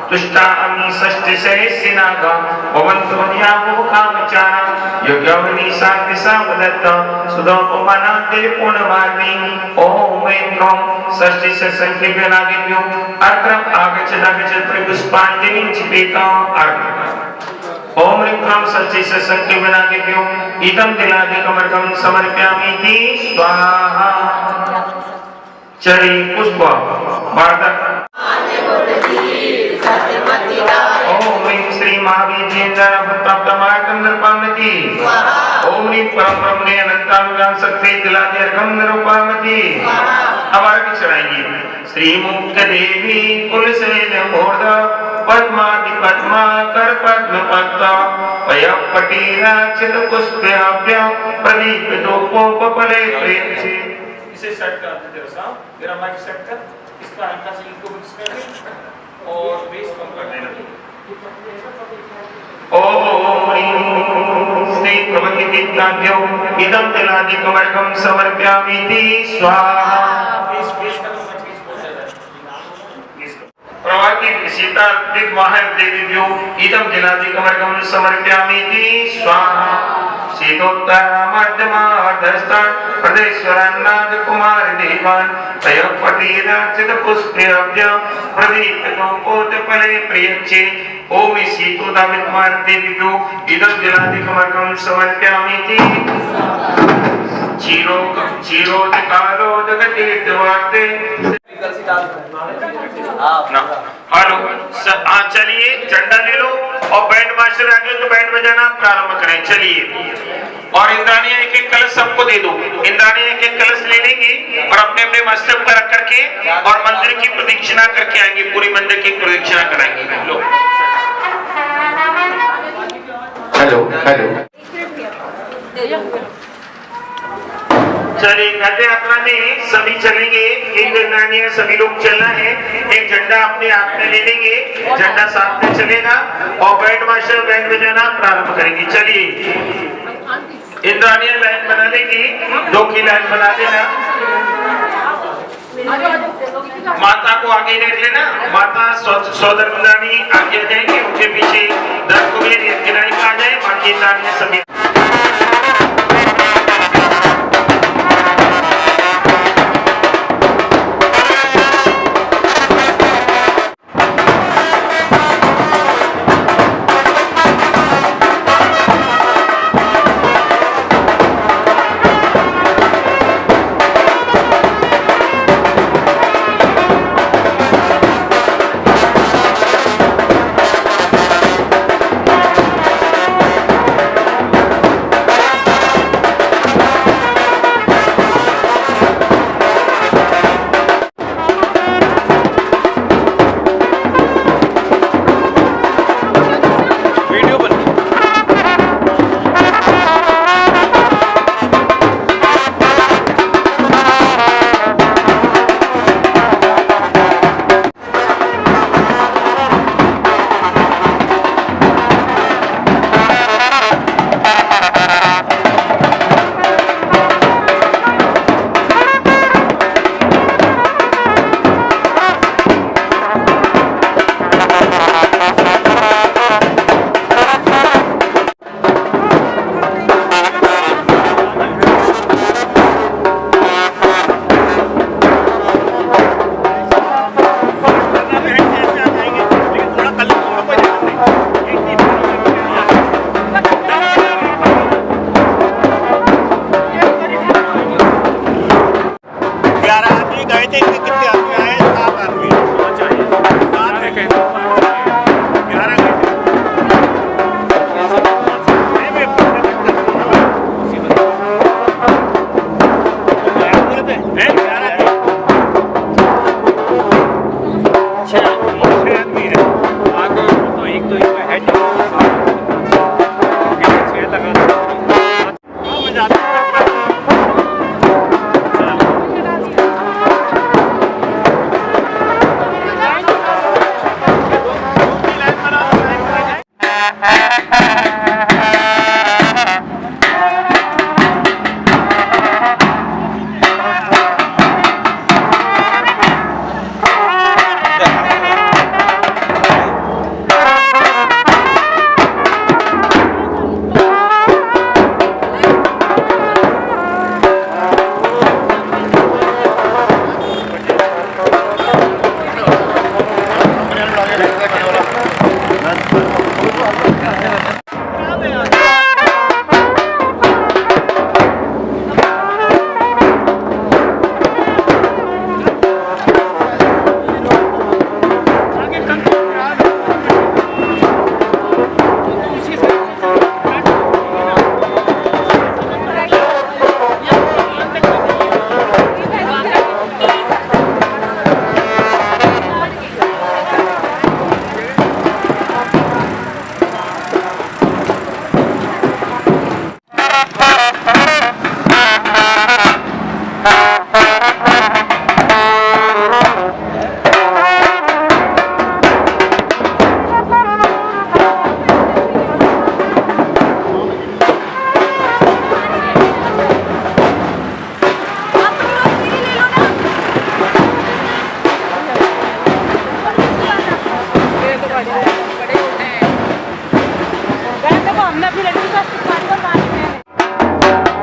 तुष्टामि षष्टि सहस्रिनागा भवन्तो न्यावो कामचारा यज्ञवनी सात्विसा वदत्त सुदोपमानान्ते पूर्णमार्मी ओम ऐं ह्रौं षष्टि संख्येभ्यो नागेभ्यो अर्घ्यम् आगच्छत् पुष्पाञ्जलिं चिपेता ओम ह्रीं क्लीं षष्टि संख्येभ्यो नागेभ्यो इदं तिलादिकमर्घ्यं समर्पयामि स्वाहा चरि पुष्प वार्ता ओम ह्रीं श्री महावीर प्राप्तमार्गं नृपामति ओम ह्रीं परम ब्रह्मणे अनंतानुगान शक्ति दिलादि अर्घं नृपामति अब आगे चढ़ाएंगे श्री मुक्त देवी कुलसेन मूर्ध पद्मादि पद्मा कर पद्म पद्मा पयपटीरा चित पुष्पाभ्य प्रदीप धूपोपले प्रेम से इसे सेट कर दे तेरा साहब मेरा माइक सेट कर इसका हल्का सा इनको मिक्स कर दे और बेस कम कर देना ओम श्री प्रभति तीर्थाभ्यो इदं तिलादिकमर्घं समर्पयामि स्वाहा प्रवाकी सीता दिग्वाहन देवीभ्यो इदं तिलादिकमर्घं समर्पयामि स्वाहा शीतोत्तरामध्यमार्धस्तान् प्रदेश्वरान्नाथ कुमार देवान् तयोपटीराचित पुष्पेभ्य प्रदीप्तोपोतफले प्रियच्चे ओम शीतोदाविद्वान् देवीभ्यो इदं तिलादिकमर्घं समर्पयामि चिरोदकालोदकतीर्थवार्ते हेलो चलिए झंडा ले लो और बैंड मास्टर आगे तो बैंड बजाना प्रारंभ करें चलिए और इंद्राणी एक एक कलश सबको दे दो इंद्राणी एक एक कलश ले लेंगे और अपने अपने मस्तक पर रख करके और मंदिर की प्रदक्षिणा करके आएंगे पूरी मंदिर की प्रदक्षिणा कराएंगे लो हेलो हेलो चलिए गद्य यात्रा में सभी चलेंगे एक इंद्राणियां सभी लोग चलना है एक झंडा अपने हाथ में ले लेंगे झंडा साथ में चलेगा और बैंड मास्टर बैंड बजाना प्रारंभ करेंगे चलिए इंद्राणियां लाइन बना लेंगी दो की लाइन बना देना माता को आगे देख लेना माता सौदर इंद्राणी आगे जाएंगे उनके पीछे दर्द को भी किनारे आ जाए बाकी इंद्राणियां सभी हमने अपनी लड़की का पानी पर मारते हैं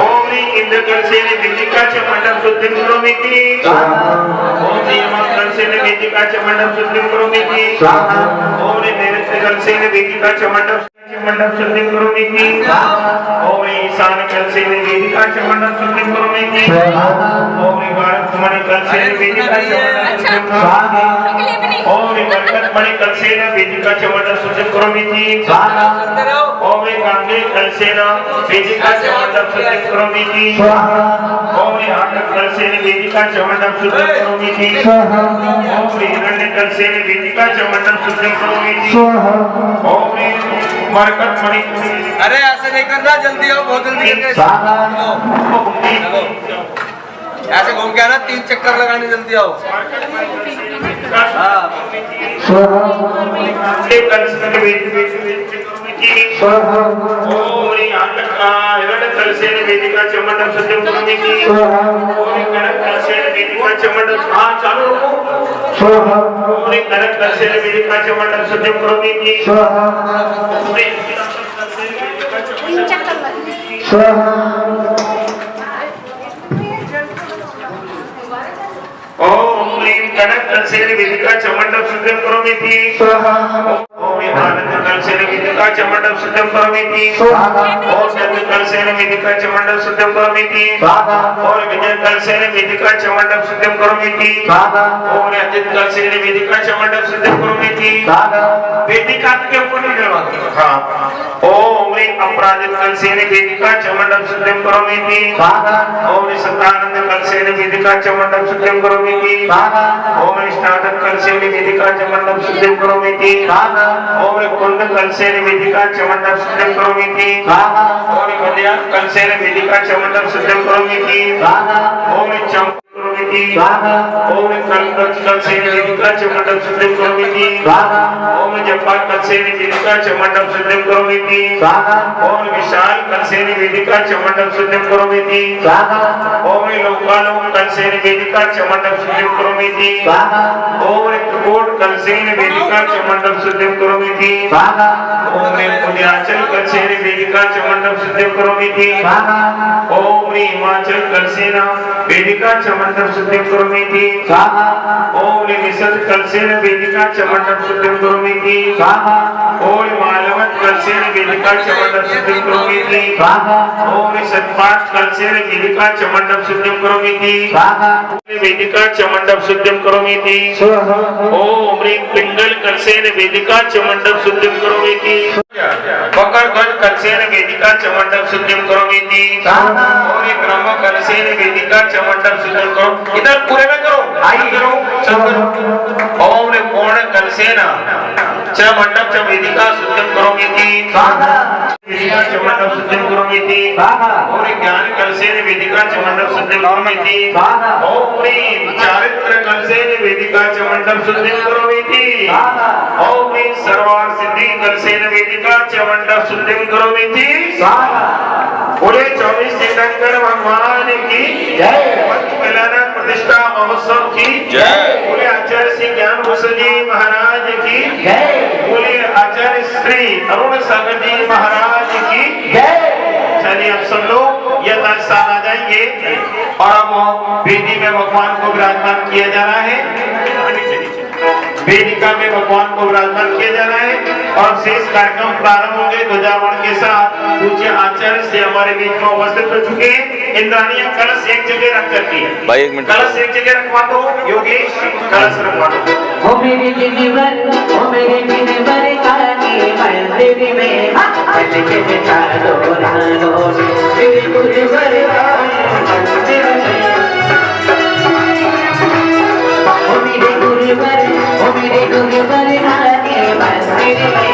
ओम ह्रीं इंद्रकलशेन वेदिका च मंडप शुद्धिं करोमि इति ओम ह्रीं कलशेन वेदिका च मंडप शुद्धिं करोमि इति ओम ह्रीं नैऋत्यकलशेन वेदिका च मंडप शुद्धिं करोमि इति ओम ह्रीं ईशान्यकलशेन वेदिका च मंडप शुद्धिं करोमि इति ओम ह्रीं भारतमणिकलशेन वेदिका च मंडप शुद्धिं करोमि इति ओम ह्रीं बरकतमणिकलशेन वेदिका च मंडप शुद्धिं करोमि इति ओम ह्रीं गांगेयकलशेन वेदिका च मंडप शुद्धिं करोमि इति ओम ह्रीं आटककलशेन वेदिका च मंडप शुद्धिं करोमि इति ओम ह्रीं हिरण्यकलशेन वेदिका च मंडप शुद्धिं करोमि इति ओम ह्रीं बरकतमणि अरे ऐसे नहीं करना, जल्दी आओ, बहुत जल्दी करके चलो। ऐसे घूम के आना, 3 चक्कर लगाने, जल्दी आओ। हाँ हिरण्यकलशेन वेदिका च मंडप शुद्धिं करोमि इति ओम कनककलशेन वेदिका च मंडप चालू रखो ओम कनककलशेन वेदिका च मंडप शुद्धिं करोमि इति ओम ह्रीं कनककलशेन वेदिका च मंडप शुद्धिं करोमि इति ओम आनन्दकलशेन वेदिका च मंडप शुद्धिं करोमि इति ओम सत्यकलशेन वेदिका च मंडप शुद्धिं करोमि इति ओम विजयकलशेन वेदिका च मंडप शुद्धिं करोमि इति ओम अजितकलशेन वेदिका च मंडप शुद्धिं करोमि इति वेदिका के ऊपर नहीं डरवाते। हां ओम ह्रीं अपराजितकलशेन वेदिका च मंडप शुद्धिं करोमि इति ओम सतानन्दकलशेन वेदिका च मंडप शुद्धिं करोमि इति ओम स्नातककलशेन वेदिका च मंडप शुद्धिं करोमि इति ओम कुंडकलशेन वेदिका च मंडप शुद्धिं करोमि इति ओम विद्याकलशेन वेदिका च मंडप शुद्धिं करोमि इति ओम चंप करोमि इति ओम कलकलशेन वेदिका च मंडप शुद्धिं करोमि इति ओम जपाकलशेन वेदिका च मंडप शुद्धिं करोमि इति ओम विशालकलशेन वेदिका च मंडप शुद्धिं करोमि इति ओम लोकालोककलशेन वेदिका च मंडप शुद्धिं करोमि इति ओम त्रिकोटकलशेन वेदिका च मंडप शुद्धिं करोमि इति ओम पुण्याचलकलशेन वेदिका च मंडप शुद्धिं करोमि इति ओम हिमाचलकलशेन वेदिका च मंडप शुद्धिं करोमि इति ओम विशदकलशेन वेदिका च मंडप शुद्धिं करोमि इति ओम मालवत्कलशेन वेदिका च मंडप शुद्धिं करोमि इति ओम सत्पाठकलशेन वेदिका च मंडप शुद्धिं करोमि इति वेदिका च मंडप शुद्धिं करोमि इति ओम ह्रीं पिंगलकलशेन वेदिका च मंडप शुद्धिं करोमि इति मकरध्वजकलशेन वेदिका च मंडप शुद्धिं करोमि इति ओम ब्रह्मकलशेन वेदिका च मंडप शुद्धिं करो। इधर पूरे में करो, आइए करो, सब करो। ओम पूर्णकलशेन च मंडप च वेदिका शुद्धिं करोमि इति वेदिका च मंडप शुद्धिं करोमि इति ओम ज्ञानकलशेन वेदिका च मंडप शुद्धिं करोमि इति ओम चारित्रकलशेन वेदिका च मंडप शुद्धिं करोमि इति ओम सर्वार्थसिद्धिकलशेन वेदिका च मंडप शुद्धिं करोमि इति बोले 24 तीर्थंकर भगवान की जय। पंचकल्याण प्रतिष्ठा महोत्सव की जय। बोले आचार्य श्री ज्ञान भूषण जी महाराज की जय। बोले आचार्य श्री अरुण सागर जी महाराज की जय। चलिए अब सब लोग यह स्थान आ जाएंगे और अब वेदी में भगवान को विराजमान किया जा रहा है। वेदिका में भगवान को विराजमान किया जा रहा है और शेष कार्यक्रम प्रारंभ होंगे ध्वजारोहण के साथ। पूज्य आचार्य से हमारे बीच में उपस्थित हो चुके हैं। इंद्राणियां कलश एक जगह रख करती है, कलश एक जगह रखवा दो योगेश, कलश रखवा दो। ओ मेरे दिलवर कानी मंदिर में चल के बिठा दो रानो मेरे दिलवर मंदिर में। ओ मेरे गुरुवर कानी मंदिर में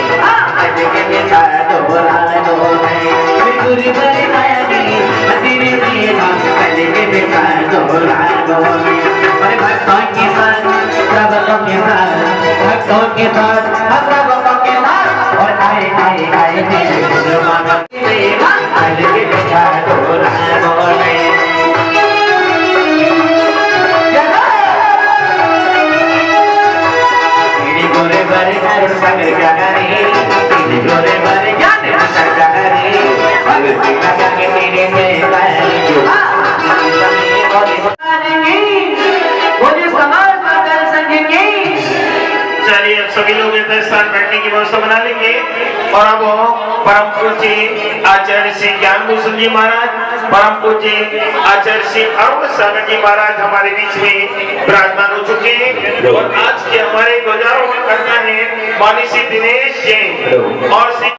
चल के बिठा दो रानो मेरे गुरुवर कानी मंदिर में चल के बिठा दो रानो। भक्तों के साथ भक्तों के साथ भक्तों के साथ भक्तों के साथ और आए आए आए मेरे गुरु मामा के बिठा दो रानो। सभी लोग यथास्थान बैठने की व्यवस्था बना लेंगे। और अब परम पूज्य आचार्य श्री ज्ञान भूषण जी महाराज, परम पूज्य आचार्य श्री अरुण सागर जी महाराज हमारे बीच में विराजमान हो चुके हैं। और आज के हमारे ध्वजारोहण करना है माननीय श्री दिनेश जैन और श्री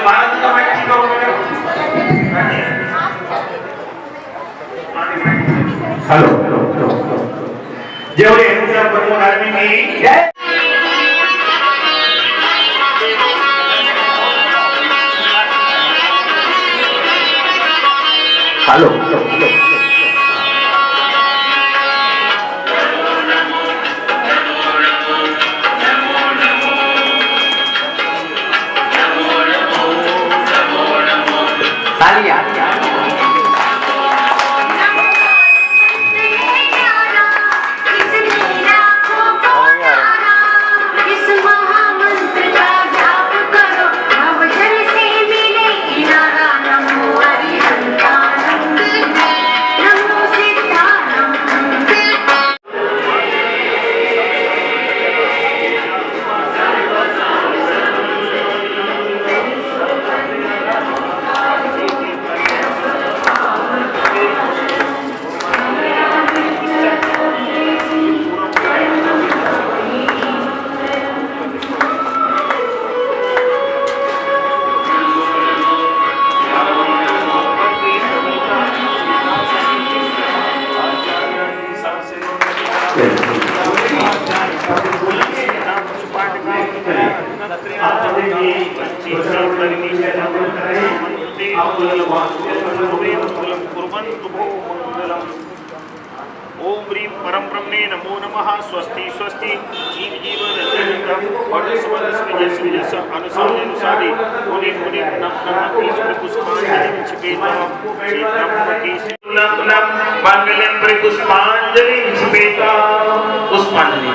महाराज का माइक ठीक होगा। हेलो जेवढे प्रमुख आदमी की जय। हेलो तालियां ओम ह्रीं परम ब्रह्मणे नमो नमः। स्वस्ति स्वस्ति जीव जीवन और अनुसार अनुसारी मुनि मुनि नम नम ईश्वर पुष्पांजलि छिपेता नम नम मंगलम पुष्पांजलि छिपेता पुष्पांजलि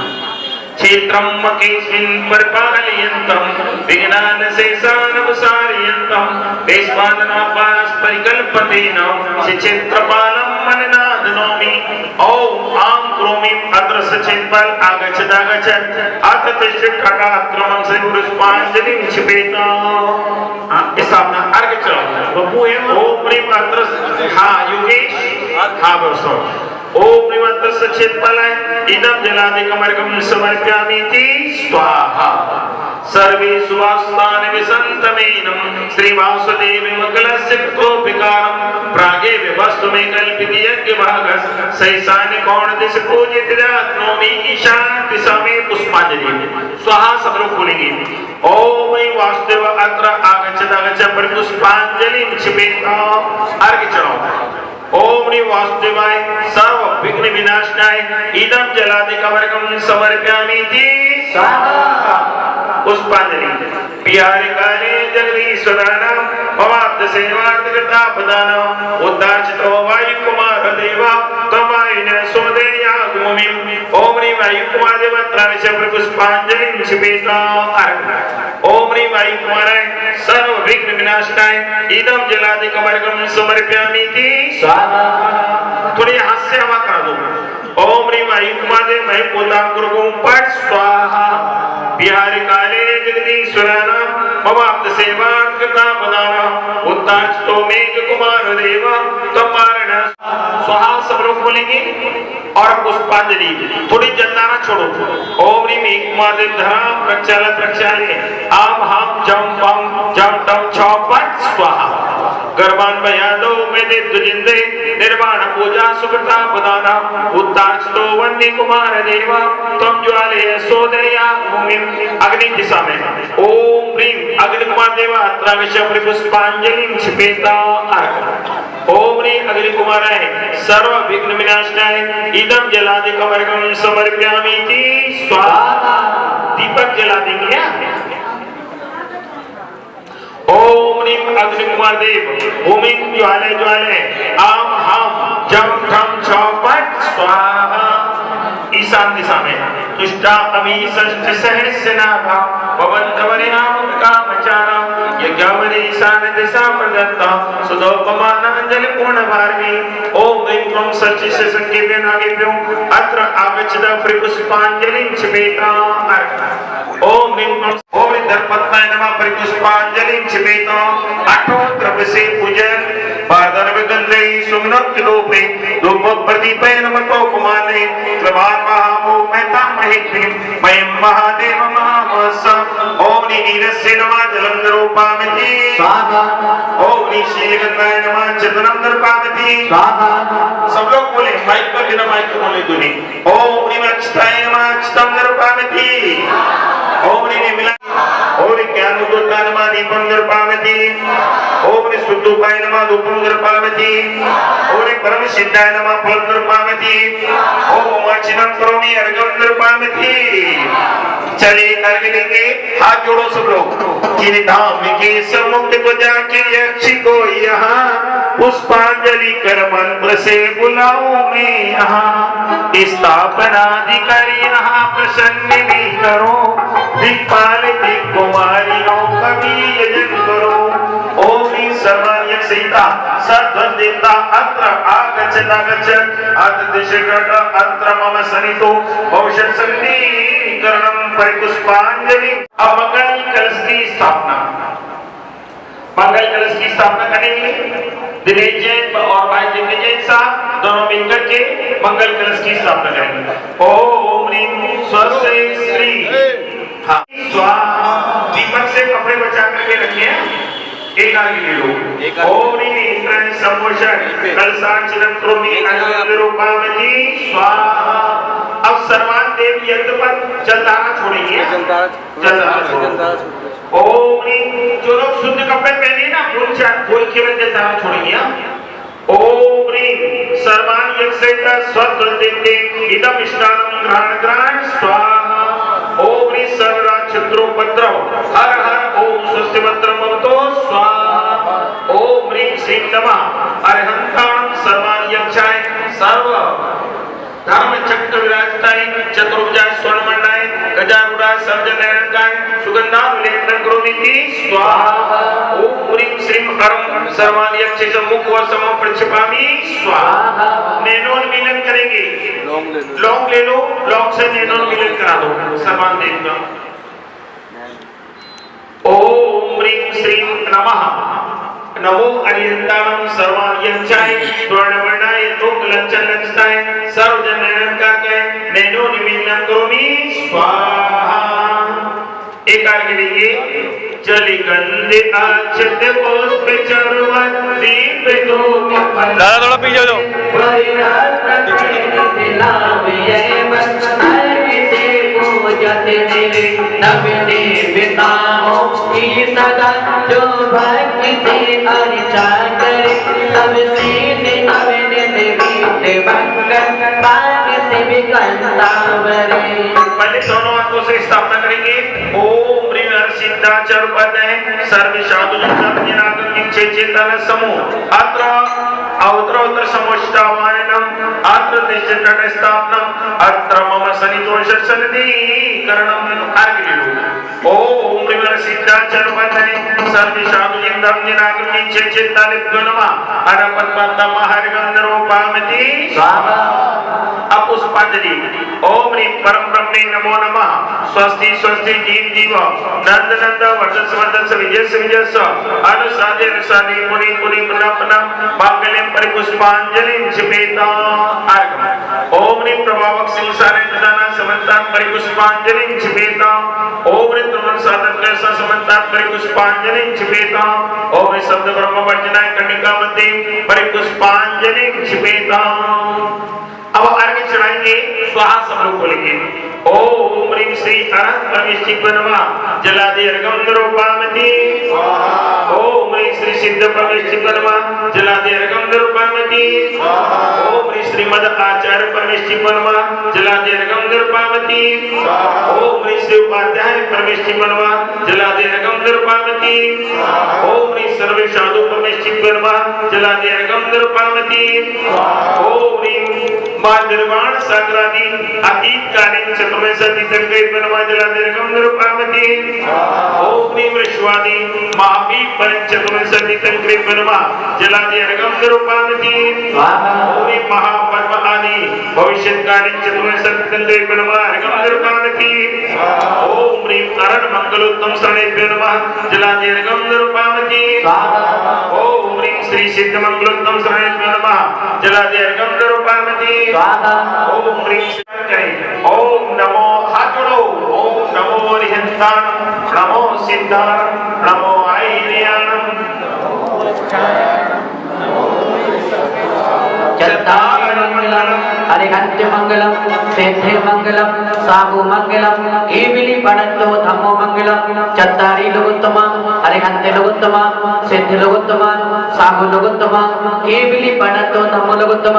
क्षेत्रम मकेस्मिन् परिपालयन्तं विघ्नानशेषानवसारयन्तं देशपालनापास परिकल्पतेन क्षेत्रपालं मननाद नौमि। ओम आम क्रोमि अत्र सचेतपल आगच्छत् आगच्छत् अथ तिष्ठत्काक्रमं से पुष्पांजलि छिपेता। इस अपना अर्घ चढ़ाओ बब्बू है। ओम प्रेम अत्र हाँ योगेश हाँ बसो। ओम प्रेमत्र सचेतपलाय इदं जलादिकमर्घं समर्पयामीति स्वाहा। सर्वे सुवास्तानि विसन्तमेनं श्रीवासुदेव मंगलस्य कृतोपकारं प्रागे विवस्तु में कल्पित यज्ञ भागस सैसानि कोण दिश पूजित रात्नोमि ईशान दिशा में पुष्पांजलि स्वाहा। सब लोग बोलेंगे ओम वासुदेव अत्र आगच्छत् आगच्छत् पर पुष्पांजलि छिपेता। अर्घ्य चढ़ाओ। ओम ह्रीं वासुदेवाय सर्व विघ्न विनाशनाय इदं जलादिकमर्घं समर्पयामीति स्वाहा। पुष्पांजलि पियारे काले जगदीश्वराणां भवाब्द सेवार्थकृता पदानां उद्दाचितो वायुकुमार देवा त्वमायिन सोदयागुमिं। ओम ह्रीं वायुकुमार देवत्राणि च पुष्पांजलिं छिपेता। ओम ह्रीं वायुकुमाराय सर्व विघ्न विनाशनाय इदं जलादिकमर्घं समर्पयामीति स्वाहा। थोड़ी हाथ से हवा करा दो। ओम ह्रीं वायुकुमार देव महि पोतां गुरुगुं पट स्वाहा। बिहारी काले जगदीश्वराणां भवाब्द सेवार्थकृता पदानां उद्दाचितो मेघ कुमार देवा त्वमारण स्वाहा। सब लोग बोलेंगे और पुष्पांजलि थोड़ी जलदाना छोड़ो। ओम ह्रीं मेघ कुमार देव धरा प्रक्षाल प्रक्षाले आम हम जम पम जम तम छौपट स्वाहा। गर्भान बयादो में दे तुजिंदे निर्वाण पूजा सुकृता पदाना उद्दाचितो वन्नी कुमार देवा त्वं ज्वालय सोदया भूमि। अग्नि दिशा में ओम ह्रीं अग्नि कुमार देवा अत्राविश पुष्पांजलि छिपेता। ओम ह्रीं अग्नि कुमाराय सर्व विघ्न विनाशनाय इदं जलादिकमर्घं समर्पयामीति स्वाहा। दीपक जला देंगे। ओम ह्रीं अग्नि कुमार देव भूमि ज्वालय ज्वालय आम हम जम ठम छौपट स्वाहा। ईशान दिशा में तुष्टा अमी षष्ठ सहस्रनाभा भवन्तवरिणाम कामचारा यज्ञ गवरी ईशान दिशा प्रदत्ता सुदोपमान अंजलि पूर्ण भारवी ओम ह्रीं क्लीं सच्चिश संकेतेन आगेभ्यो अत्र आगच्छत परिपुष्पांजलिं क्षिपेता ओम ह्रीं क्लीं ओम दर्पत्नाय नमः परिपुष्पांजलिं क्षिपेता अठो द्रव्य से पूजन पादन विगंधे सुमनोक्त रूपे धूप प्रदीपे नमतो कुमारे प्रभात महामो मेता महित्रिं मयं महादेव महामस ओम नीरस्य नमः जलं निरूपामि स्वाहा ओम ऋषिगंधाय नमः चंदनं निरूपामि स्वाहा सब लोग बोले माइक पर बिना माइक के बोले दुनी ओम नीमक्षताय नमः अक्षतं निरूपामि ओम नीमिला ओम ज्ञानोदताय नमः दीपं निरूपामि ओम शुद्धोपाय नमः धूपं निरूपामि ओम परम सिद्धाय नमः फलं निरूपामि ओम उमाचिनं करोमि अर्घ्यं निरूपामि चलिए अर्घ्य लेंगे हाथ जोड़ो सब लोग जिन धाम के सम्मुख को जाके यक्षी को यहाँ पुष्पांजलि कर मंत्र से बुलाऊं मैं यहाँ स्थापनाधिकारी यहाँ प्रसन्न भी करो दिक्पाल कुमारियों का भी यजन करो ओम सर्वाण्यक सहिता सद्वं देवता अत्र आगच्छत अत्र दिशगत अत्र मम सनितो भविष्यत् सन्निकरणं परिपुष्पांजलि अब मंगल कलश की स्थापना मंगल कलश की स्थापना करेंगे दिनेश जैन और भाई दिग्विजय साहब दोनों मिलकर के मंगल कलश की स्थापना करेंगे ओम ह्रीं स्वस्ति श्री स्वाहा दीपक से कपड़े बचा करके रखिए एक आगे ले लो ओम ह्रीं सम्मोषण कलशार्चनं करोमि अनंतरूपामि स्वाहा अब सर्वान देव यज्ञ पर जलधारा छोड़ेंगे जलधारा ओम ह्रीं जो लोग शुद्ध कपड़े पहने ना फूल केवल जलधारा छोड़ेंगे ओम ह्रीं सर्वान यज्ञ स्वद्वंदे इदं इष्टानं ग्रहण स्वाहा ओम ह्रीं सर्वराज शत्रुपद्रव हर हर ओम स्वस्ति मंत्रं भवतो स्वाहा ओम ह्रीं श्रीं नमः अरहंतां सर्वान् यक्षाय सर्व धर्म चक्र विराजताय चतुर्भुजाय स्वर्णमंडाय गजारूढ़ाय सर्वजननयनकाय सुगंधानुलेपनं करोमि स्वाहा ओम ह्रीं श्रीं हरं सर्वान् यक्षेश मुख व समं प्रक्षेपामि स्वाहा नैनोन्मीलन करेंगे लौंग ले लो लौंग से नैनोन्मीलन करा दो सर्वान् देव का ओम ह्रीं श्रीं नमः नमो अरिहंताणं सर्वान् यक्षाय स्वर्णवर्णाय लोकलज्जनलज्जिताय सर्वजननयनकाय नैनोन्मीलनं करोमि स्वाहा एक आगे लीजिए जलि गंधे आच्छत पुष्प चर्वण दीप धूप दादा थोड़ा पीछे हो जो भक्ति से अर्चा करे सब सीने पहले दोनों हाथों से स्थापना करेंगे ओम ह्रीं हरसिद्धाचार्य पदे सर्व साधु चेतन समूह अत्र अवतरोत्तर समोष्टावायनम अत्र तिष्ठति स्थापनम अत्र मम सनितोष सन्निधिकरणम आगे लो ओम ह्रीं हरसिद्धाचार्य पदे सर्व साधु चेतन नमः अनपद्मतम हरिगंध रूपामि स्वाहा अब पुष्पांजलि ओम ह्रीं परम ब्रह्मे नमो नमः स्वस्ति स्वस्ति जीव जीव नंद नंद वर्धस वर्धस विजयस विजयस अनुसादे अनुसादे मुनि मुनि पुनः मांगल्यं परिपुष्पांजलिं क्षिपेता ओम ह्रीं प्रभावक सिंसारे प्रदाना समन्तात् परिपुष्पांजलिं क्षिपेता ओम ह्रीं त्रिभुवन साधक कैसा समन्तात् परिपुष्पांजलिं क्षिपेता ओम ह्रीं शब्द ब्रह्म वर्जनाय कन्निका मध्ये परिपुष्पांजलिं क्षिपेता अब अर्घ्य चढ़ाएंगे स्वाहा सब लोग बोलेंगे ओम ह्रीं श्री अनंत परमेश्वर नमः जलादि अर्घ्यं निरूपामि ओम ह्रीं श्री सिद्ध परमेश्वर नमः जलादि अर्घ्यं निरूपामि ओम ह्रीं श्रीमद आचार्य परमेश्वर नमः जलादि अर्घ्यं निरूपामि ओम ह्रीं श्री उपाध्याय परमेश्वर नमः जलादि अर्घ्यं निरूपामि ओम ह्रीं सर्व साधु परमेश्वर नमः जलादि अर्घ्यं निरूपामि ओम ह्रीं मां निर्वाण सागरादी अतीत कालीन चतुर्मेश तीर्थंकरी बनवा जला निर्गम निरुपामती ओम ह्रीं विश्वादी महावी परम चतुर्मेश तीर्थंकरी बनवा जला निर्गम निरुपामती ओम ह्रीं महापद्म आदि भविष्यकालीन चतुर्मेश तीर्थंकरी बनवा निर्गम निरुपामती ओम ह्रीं करण मंगलोत्तम शरणेभ्यो नमः जला निर्गम निरुपामती ओम ह्रीं श्री सिद्ध मंगलोत्तम शरणेभ्यो नमः जला निर्गम निरुपामती ओम ह्रीं ओम नमो हाथ जोड़ो ओम नमो अरिहंताणं नमो सिद्धाणं नमो आईर्याणं अरिहंत मंगलम सिद्धि मंगलम साहु मंगलम केविली पड़तो धम्मो मंगलम चत्तारी लोगोत्तम अरिहंत लोगोत्तम सिद्धि लोगोत्तम साहु लोगोत्तम केविली पड़तो धम्मो लोगोत्तम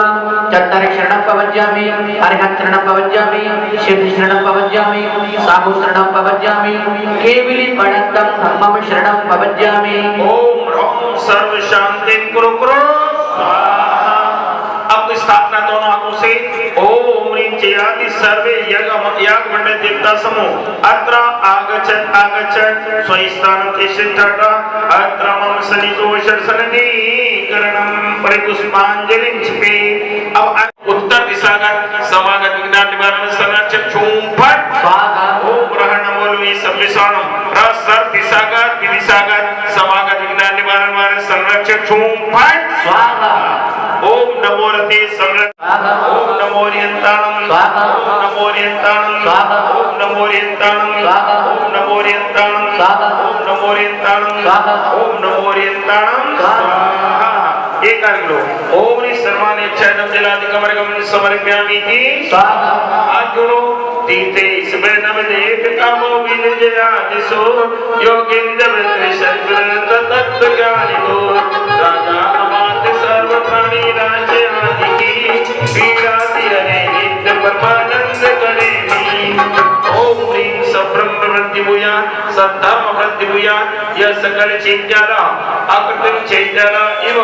चत्तारी शरणं पवज्यामि अरिहंत शरणं पवज्यामि सिद्धि शरणं पवज्यामि साहु शरणं पवज्यामि केविली पड़तं धम्मं शरणं पवज्यामि ओम ह्रौं सर्व शांति कुरु कुरु अब स्थापना दोनों हाथों से ओम ह्रीं जयाति सर्वे याग मंडल देवता समूह अत्र आगच्छत् आगच्छत् स्वस्थानं तिष्ठत अत्र मम सनिजोष सन्निकरणं परिपुष्पांजलिं क्षिपे अब उत्तर दिशा का समागत विघ्न निवारण संरक्षक झूम फट स्वाहा ओम ग्रहण बोलवी सब्बिसाणम रसर दिशागत विदिशागत समागत विघ्न निवारण संरक्षक झूम फट स्वाहा ओम नमो रते संरक्षक ओम नमो रियंताणं स्वाहा ओम नमो रियंताणं स्वाहा ओम नमो रियंताणं स्वाहा ओम नमो रियंताणं स्वाहा ओम नमो रियंताणं स्वाहा ओम नमो रियंताणं स्वाहा ये कर लो ओम ह्रीं सर्वाणि इच्छादं जलादि कमरगमन समर्पयामि इति स्वाहा हाथ जोड़ो तीते इसमें नवदेव कामो विजया दिशो योगेंद्र विश्व तत्व ज्ञानी को राजा अमात्य सर्व प्राणी राज्य आदि की पीड़ाति हरे नित्य परमानंद करेमी ओम ह्रीं सब्रह्म वृद्धि भूया सद्धर्म वृद्धि भूया यह सकल चैत्याला अकृत्रिम चैत्याला इव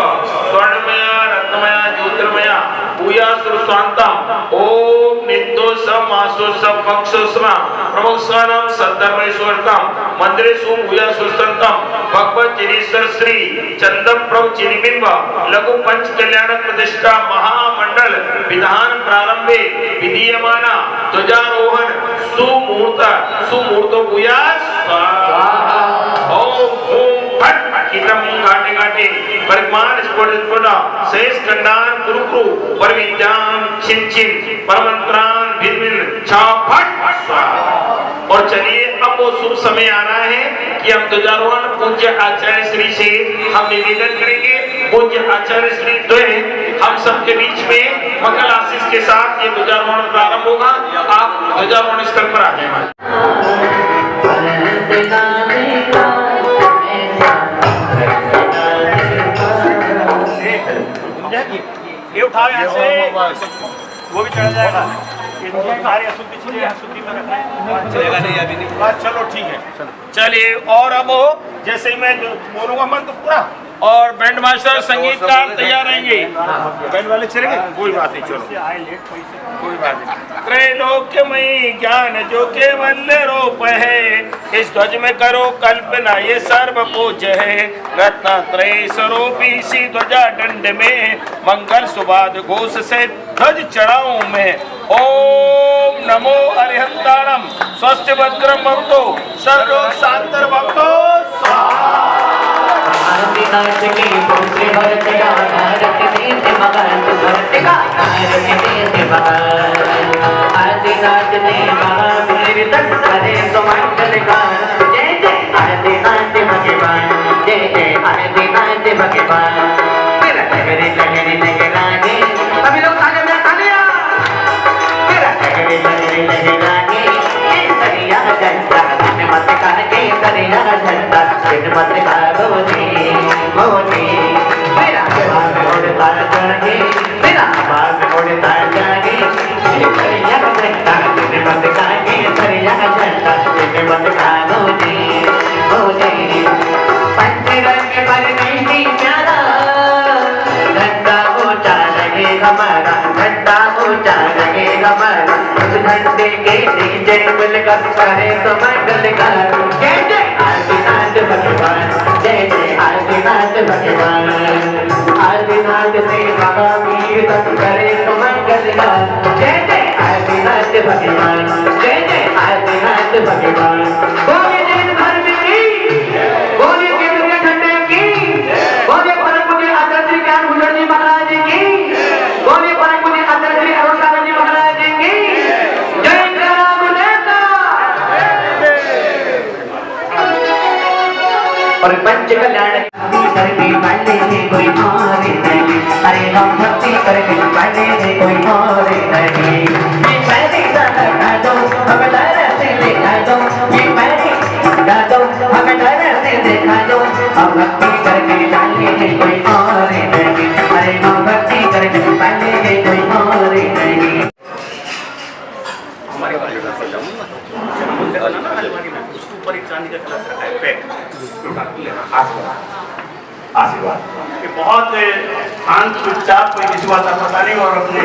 स्वर्णमया रत्नमया ज्योतिर्मया भूया सुरस्वांतम ओम नित्योत्सव मासोत्सव पक्षोत्सव प्रमुखस्वानां सद्धर्मेश्वरतम मंदिरेषु भूया सुस्तंतम भगवत चिरीश्वर श्री चंदन प्रभु चिरिबिंब लघु पंच कल्याण प्रतिष्ठा महामंडल विधान प्रारंभे विधीयमाना ध्वजारोहण सुमुहूर्त भूया स्वाहा ओम ओम फट कितम घाटे घाटे परिमान स्फोटा शेष खंडान कुरुकुरु परविद्यान छिन छिन परमंत्रान भिन भिन छाफट और चलिए अब वो शुभ समय आ रहा है कि हम ध्वजारोहण पूज्य आचार्य श्री से हम निवेदन करेंगे पूज्य आचार्य श्री द्वय हम सबके बीच में मंगल आशीष के साथ ये ध्वजारोहण प्रारंभ होगा आप ध्वजारोहण स्थल पर आ जाए ये उठाओ यहाँ से वो भी चढ़ा जाएगा सारी अशुद्धि चीजें अशुद्धि में रखें चलेगा नहीं अभी नहीं बस चलो ठीक है चलिए और अब जैसे ही मैं बोलूंगा मंत्र पूरा और बैंड मास्टर संगीतकार तैयार रहेंगे बैंड वाले चलेंगे कोई बात नहीं चलो कोई बात नहीं त्रैलोक्यमयी ज्ञान जो केवल रूप है इस ध्वज में करो कल्पना ये सर्व पूज्य है रत्नत्रय स्वरूपी सी ध्वजा दंड में मंगल सुबाद घोष से ध्वज चढ़ाऊं मैं ओम नमो अरिहंताणं स्वस्थ भद्रं भवतो सर्व शांतर भवतो आरती नाच की पुत्री भरत का भारत देश मगन भरत का भारत देश मगन आरती नाच ने महावीर तक करे तो मंगल का जय जय आरती नाच भगवान जय जय आरती नाच भगवान तेरा लगरे लगरे लगराने अभी लोग तालियां बजा तालियां तेरा लगरे लगरे लगराने केसरिया झंडा मत का केसरिया झंडा मत का मोती मेरा बाल उड़ता जागे मेरा बाल उड़ता जागे सरिया झंडा तेरे मत का सरिया झंडा तेरे मत का मोती मोती पंचरंग पर नहीं प्यारा झंडा ऊंचा लगे हमारा झंडा ऊंचा के जय मुलाकात करे तो मंगल का जय जय आदिनाथ भगवान जय जय आदिनाथ भगवान आदिनाथ से महावीर तक करे तो मंगल का जय जय आदिनाथ भगवान जय जय आदिनाथ भगवान बोले जैन धर्म की बोले केंद्रीय घंटे की बोले परम पूज्य आचार्य ज्ञान भूषण जी महाराज की बोले परम पूज्य आचार्य श्री अरुण जी महाराज की जय राम नेता और पंच कल्याण करके बांधे से कोई मारे नहीं अरे हम भक्ति करके बांधे से कोई मारे नहीं ये पैसे गा दो हमें डर से दिखा दो ये पैसे गा दो हमें डर से दिखा दो हम भक्ति करके बांधे से कोई मारे नहीं अरे हम भक्ति करके बांधे से कोई मारे नहीं उसके ऊपर एक चांदी का कलश रखा है पैक आशीर्वाद ये बहुत शांत चुपचाप कोई किसी बात का पता नहीं और अपने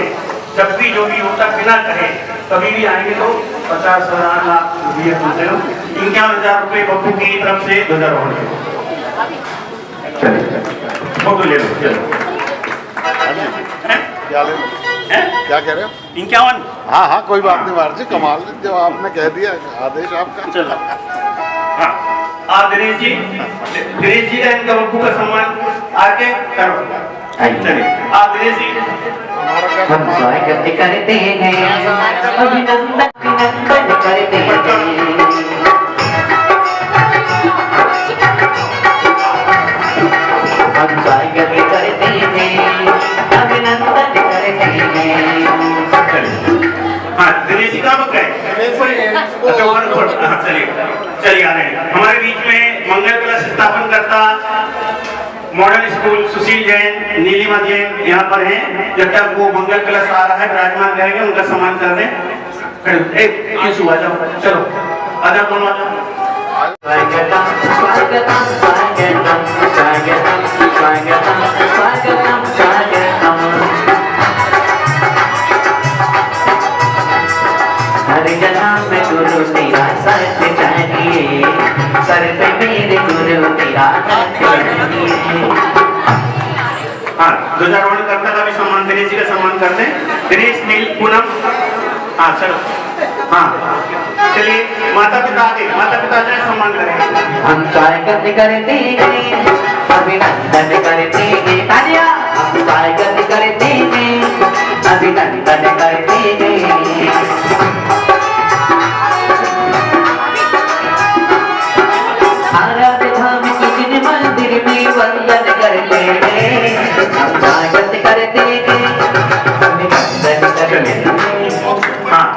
जब भी जो भी होता बिना कहे कभी भी आएंगे तो 50,000 लाख रुपये होते हो 51,000 रुपये बब्बू की तरफ से ध्वजारोहण के फोटो ले लो चलो क्या ले लो? क्या कह रहे हो 51 हाँ हाँ कोई बात नहीं महाराज जी कमाल जो आपने कह दिया आदेश आपका चलो हाँ आप दिनेश जी का इनका बब्बू का सम्मान आके करो चलिए आप दिनेश जी हम स्वागत करते हैं अभिनंदन अभिनंदन करते हैं हम स्वागत करते हैं अभिनंदन करते हैं हाँ दिनेश जी का बक है अच्छा हाँ चलिए चलिए आ रहे हैं हमारे बीच में मंगल कलश स्थापन करता मॉडल स्कूल सुशील जैन नीलिमा जैन यहाँ पर हैं जब तक वो मंगल कलश आ रहा है विराजमान करेंगे उनका सम्मान कर दें सुबह जाओ चलो आजा दोनों आ जाओ स्वागतम स्वागतम स्वागतम स्वागतम स्वागतम स्वागतम स्वागतम हर जगह में गुरु तेरा सच चाहिए सर पे मेरे गुरु तेरा चाहिए हाँ ध्वजारोहण करता का भी सम्मान दिनेश जी का सम्मान करते हैं दिनेश नील पूनम हाँ चलो हाँ चलिए माता पिता जाए सम्मान करेंगे हम स्वागत करते हैं अभिनंदन करते हैं तालियां हम स्वागत करते हैं अभिनंदन करते हैं आराध्य धाम की जिन मंदिर में वंदन करते हैं हम स्वागत करते हैं अभिनंदन करते हैं हाँ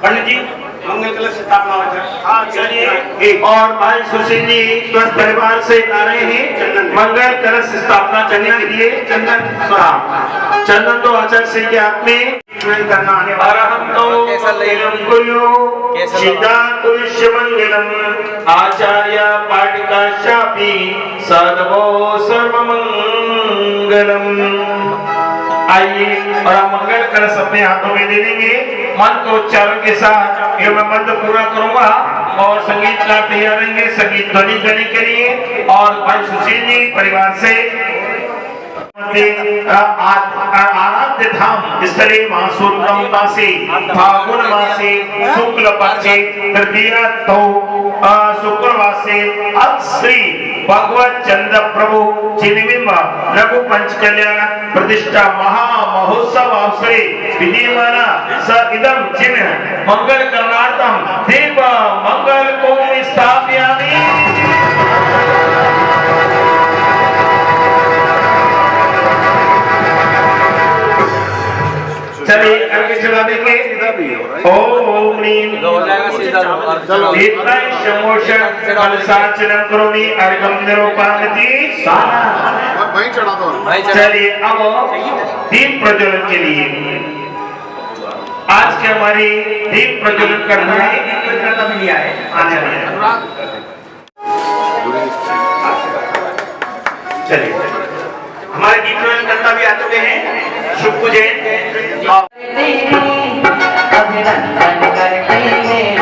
पंडित जी मंगल कलश स्थापना हो जाए हाँ चलिए और भाई सुशील जी स्वस्थ परिवार से आ रहे हैं मंगल कलश स्थापना करने के लिए चंदन तो आचार्य सिंह के हाथ में करना आने वाला अरहम तो सीता पुरुष मंगलम आचार्य पाटिका शापी सदवो सर्वमंगलम आइए और आप मंगल कलश अपने हाथों में ले लेंगे मंत्रोच्चारण के साथ ये मैं मंत्र पूरा करूंगा और संगीत का तैयार रहेंगे संगीत ध्वनि करने के लिए और भाई सुशील जी परिवार से आराध्य धाम स्थले मासूत्रम मासे फागुन मासे शुक्ल पक्षे तृतीया शुक्रवासे श्री भगवत चंद्र प्रभु चिन्मिंब लघु पंच कल्याण प्रतिष्ठा महा महोत्सव अवसरे विद्यमान स इदम चिन्ह मंगल करणार्थम देव मंगल को स्थापयामि चलिए आगे चला देंगे ओम नीम दीपाय शमोषण कलशाचनम करोमि अर्घम निरूपयामि स्वाहा वहीं चढ़ा दो चलिए अब दीप प्रज्वलन के लिए आज के हमारी दीप प्रज्वलन करना है लिया है चलिए हमारे दीप प्रज्वलन करता भी आ चुके हैं शुभ पूजन अभिनंदन करते हैं,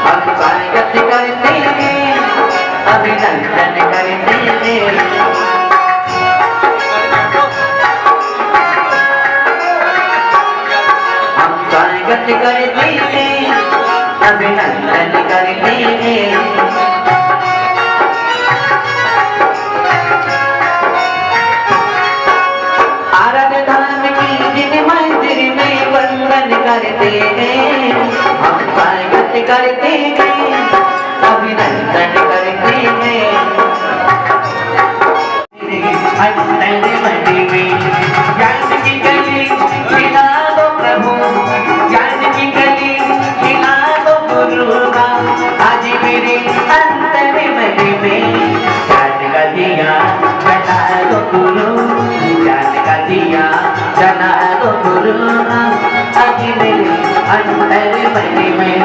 हम स्वागत करते हैं, अभिनंदन करते हैं। हम स्वागत करते हैं, अभिनंदन करते हैं। करते हैं, हम स्वागत करते हैं, अभिनंदन करते हैं। मंडी में ज्ञान की गली खिला दो प्रभु, ज्ञान की गली खिला दो गुरु का, आज मेरे अंतर मंडी में ज्ञान का दिया जला दो गुरु, ज्ञान का दिया जला दो गुरु का, आज मेरे अंतर मंडी में।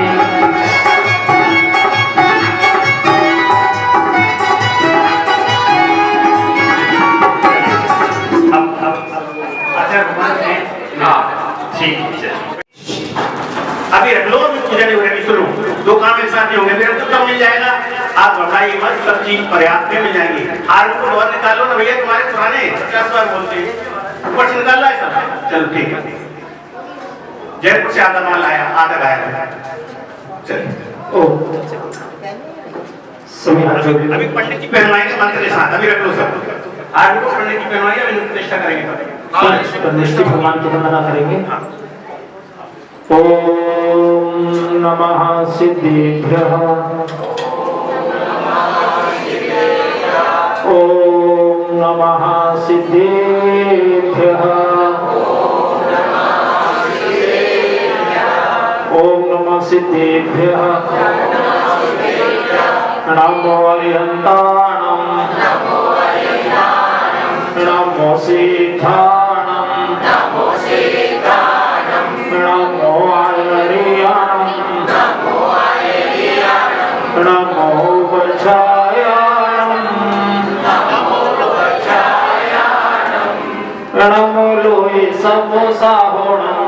अभी रख लो, अभी पूजा नहीं होगी, सुनो, दो काम एक साथ ही होंगे, फिर तो सब मिल जाएगा। आप घबराइए मत, सब चीज पर्याप्त में मिल जाएगी। आर को बहुत निकालो ना भैया, तुम्हारे पुराने 50 बार बोलते हैं, ऊपर से निकाल रहा है सब। चलो ठीक है, जयपुर से आधा माल आया, आधा गाया। चलिए अभी पंडित जी पहनवाएंगे मंत्र के साथ, अभी रख लो सब। आज को पंडित जी पहनवाएंगे, अभी प्रतिष्ठा करेंगे, निश्चित भगवान की वंदना करेंगे। ओम नमः सिद्धेभ्यः, ओम नमः सिद्धेभ्यः, ओम नमः सिद्धेभ्यः। नमो अरिहन्ताणं, नमो सिद्धाणं, नमो आयर्याणं, नमो वज्रायाणं, नमो लोहे समुसाहोणं।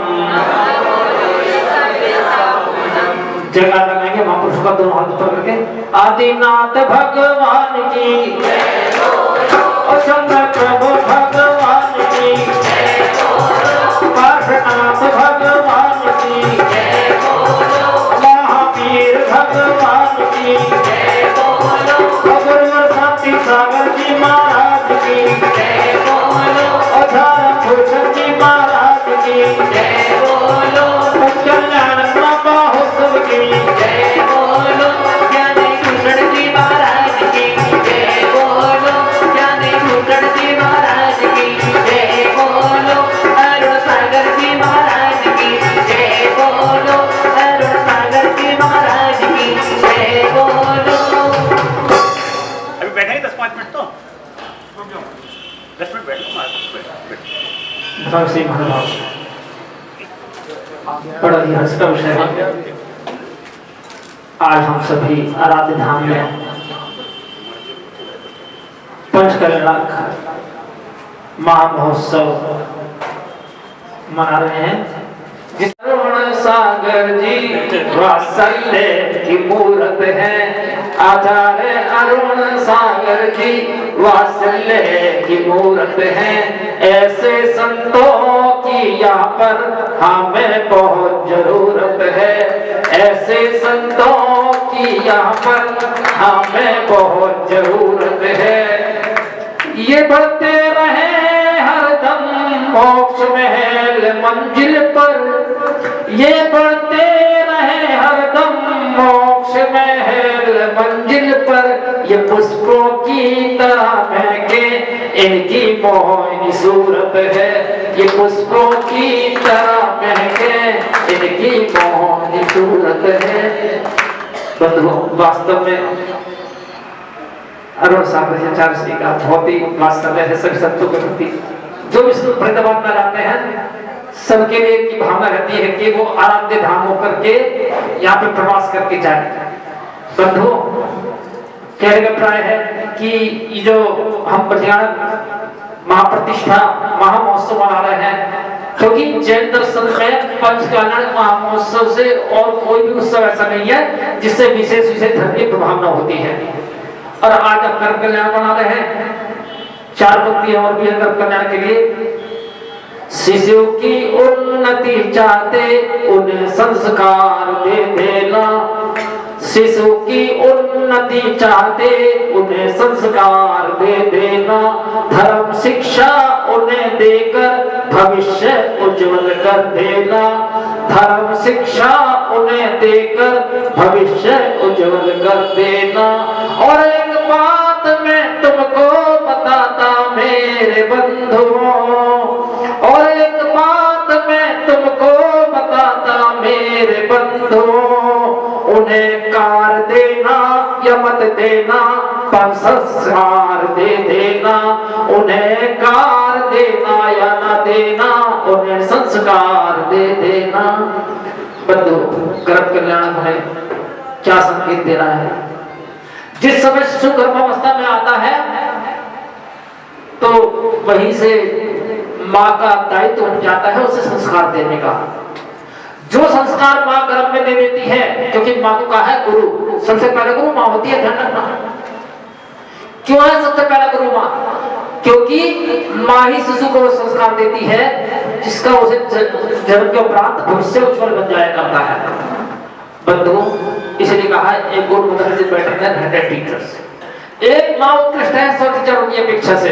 जयकार लगाएंगे महापुरुषों का दोनों हाथ ऊपर करके। आदिनाथ भगवान की, और चंद्र प्रभु भगवान की, पार्श्वनाथ भगवान की, महावीर भगवान की, गुरुवर शांति सागर जी महाराज की, अधारा भूषण जी महाराज की, कल्याण महोत्सव की, ज्ञानी भूषण जी महाराज की, ज्ञानी भूषण जी महाराज की, अरुण सागर जी महाराज की, अरुण सागर जी महाराज की, अभी बैठेंगे 10-5 मिनट तो 10 मिनट बैठो। श्री महाभाव बड़ा ही हर्ष का विषय है। आज हम सभी आराध्य धाम में पंचकल्याणक महामहोत्सव मना रहे हैं। जिस अरुण सागर जी वात्सल्य की मूरत है, आचार्य अरुण सागर जी वात्सल्य की मूरत है। ऐसे संतों की यहाँ पर हमें बहुत जरूरत है, ऐसे संतों की यहाँ पर हमें बहुत जरूरत है। ये बढ़ते रहे हरदम मोक्ष महल मंजिल पर, ये बढ़ते रहे हरदम मोक्ष महल मंजिल पर। ये पुष्पों की तरह महके इनकी मोहनी सूरत है, ये पुष्पों की तरह महके इनकी मोहनी सूरत है। बंधुओं, वास्तव में अरुण सागर आचार्य श्री का बहुत ही वास्तव्य है सभी संतों के प्रति। जो विष्णु वृंदावन में रहते हैं सबके लिए की भावना रहती है कि वो आराध्य धाम होकर के यहाँ पे प्रवास करके जाए। बंधुओं, कहने का प्राय है कि ये जो हम बलियान महाप्रतिष्ठा महामहोत्सव मना रहे हैं, क्योंकि जैन दर्शन में पंचकालन महामहोत्सव से और कोई भी उत्सव ऐसा नहीं है जिससे विशेष धर्म की प्रभावना होती है। और आज हम कर्म कल्याण बना रहे हैं, 4 पंक्तियां और भी है कर्म कल्याण के लिए। शिशु की उन्नति चाहते उन्हें संस्कार दे देना, शिशु की उन्नति चाहते उन्हें संस्कार दे देना, धर्म शिक्षा उन्हें देकर भविष्य उज्जवल कर देना, धर्म शिक्षा उन्हें देकर भविष्य उज्जवल कर देना। और एक बात मैं तुमको बताता मेरे बंधुओं, और एक बात मैं तुमको बताता मेरे बंधुओं, उन्हें कार देना या मत देना पर संस्कार दे देना, उन्हें कार देना या न देना उन्हें संस्कार दे देना। बंधु कर्म कल्याण हमें क्या संकेत दे रहा है? जिस समय शिशु गर्भावस्था में आता है तो वहीं से माँ का दायित्व हो जाता है उसे संस्कार देने का। जो संस्कार माँ गर्भ में दे देती है, क्योंकि माँ को कहा है गुरु, सबसे पहले गुरु माँ होती है, ध्यान रखना। क्यों है सबसे पहला गुरु माँ? क्योंकि माँ ही शिशु को संस्कार देती है जिसका उसे जन्म के उपरांत भविष्य उज्जवल बन जाया करता है। बंधुओं, इसलिए कहा है एक good mother is better than 100 teachers. एक माँ उत्कृष्ट है 100 टीचरों की अपेक्षा से।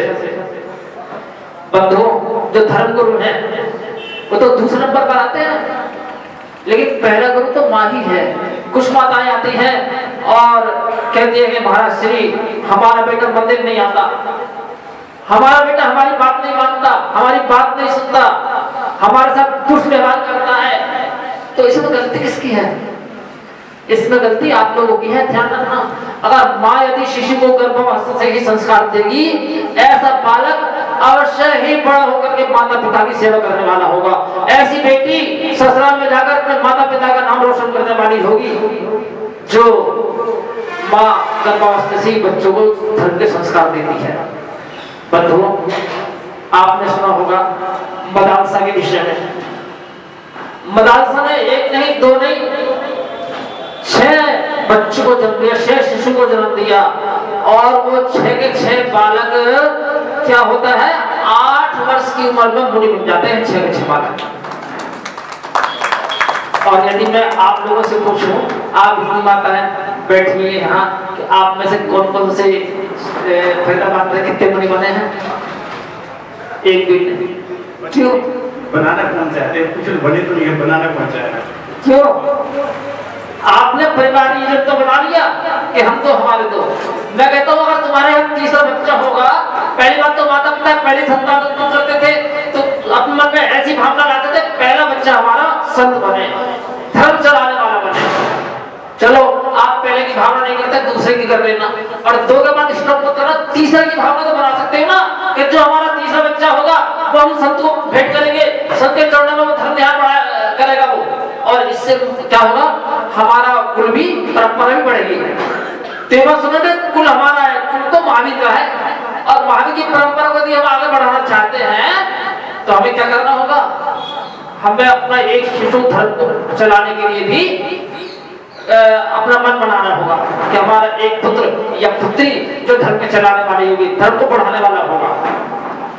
बंधुओं, जो धर्म गुरु हैं वो तो दूसरे नंबर पर आते हैं, लेकिन पहला गुरु तो माँ ही है। कुछ माताएं आती हैं और कहती है कि महाराज श्री हमारा बेटा मंदिर नहीं आता, हमारा बेटा हमारी बात नहीं मानता, हमारी बात नहीं सुनता, हमारे साथ दुष्व्यवहार करता है। तो इसमें गलती किसकी है? इसमें गलती आप लोगों की है, ध्यान रखना। अगर माँ यदि शिशु को गर्भावस्था से ही संस्कार देगी, ऐसा बालक अवश्य ही बड़ा होकर के माता पिता की सेवा करने वाला होगा। ऐसी बेटी ससुराल में जाकर अपने माता पिता का नाम रोशन करने वाली होगी जो माँ गर्भावस्था से ही बच्चों को धर्म के संस्कार देती है। बंधुओं, आपने सुना होगा मदरसा के विषय में। मदरसा ने 1 नहीं 2 नहीं 6 बच्चों को जन्म दिया, 6 शिशु को जन्म दिया। और वो 6 के 6 बालक क्या होता है, 8 वर्ष की उम्र में मुनि बन जाते हैं 6 के 6 बालक। और यदि मैं आप लोगों से पूछूं, आप इतनी माताएं बैठी हुई है यहाँ, कि आप में से कौन कौन से फरीदाबाद में कितने मुनि बने हैं? एक भी नहीं। क्यों? बनाना कौन चाहते हैं? कुछ बने तो नहीं है, बनाना कौन चाहता है? क्यों? आपने परिवार इज्जत तो बना लिया कि हम तो हमारे तो। मैं कहता हूँ अगर तुम्हारे यहाँ तीसरा बच्चा होगा, पहली बात तो माता पिता पहली संतान उत्पन्न करते थे तो अपने मन में ऐसी भावना लाते थे पहला बच्चा हमारा संत बने, धर्म चलाने वाला बने। चलो आप पहले की भावना नहीं करते, दूसरे की कर लेना, और 2 के बाद स्टॉप मत करना, तीसरे की भावना तो बना सकते हो ना कि जो हमारा तीसरा बच्चा होगा वो हम संत को भेंट करेंगे, संत के चरणों में वो धर्म ध्यान करेगा वो, और इससे क्या होगा, हमारा कुल भी परंपरा भी बढ़ेगी। तेवा सुनोगे कुल हमारा है, कुल तो महावीर का है, और महावीर की परंपरा को यदि हम आगे बढ़ाना चाहते हैं तो हमें क्या करना होगा, हमें अपना एक शिशु धर्म को चलाने के लिए भी अपना मन बनाना होगा कि हमारा एक पुत्र या पुत्री जो धर्म के चलाने वाली होगी, धर्म को बढ़ाने वाला होगा।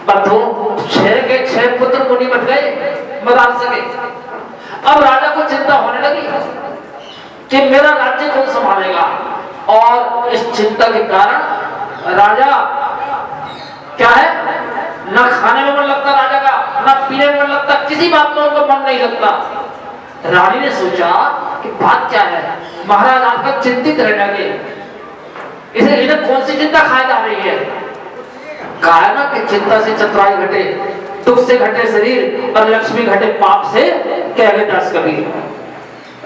बंधुओं, 6 के 6 पुत्र मुनि बन गए मदरसा के। अब राजा को चिंता होने लगी कि मेरा राज्य कौन संभालेगा, और इस चिंता के कारण राजा क्या है, न खाने में मन लगता राजा का, न पीने में मन लगता, किसी बात में उनको मन नहीं लगता। रानी ने सोचा कि बात क्या है, महाराज आकर चिंतित रहने लगे, इसे इन्हें कौन सी चिंता खाई जा रही है। कहा ना कि चिंता से चतुराई घटे, दुख से घटे शरीर, और लक्ष्मी घटे पाप से, कह गए दास कबीर।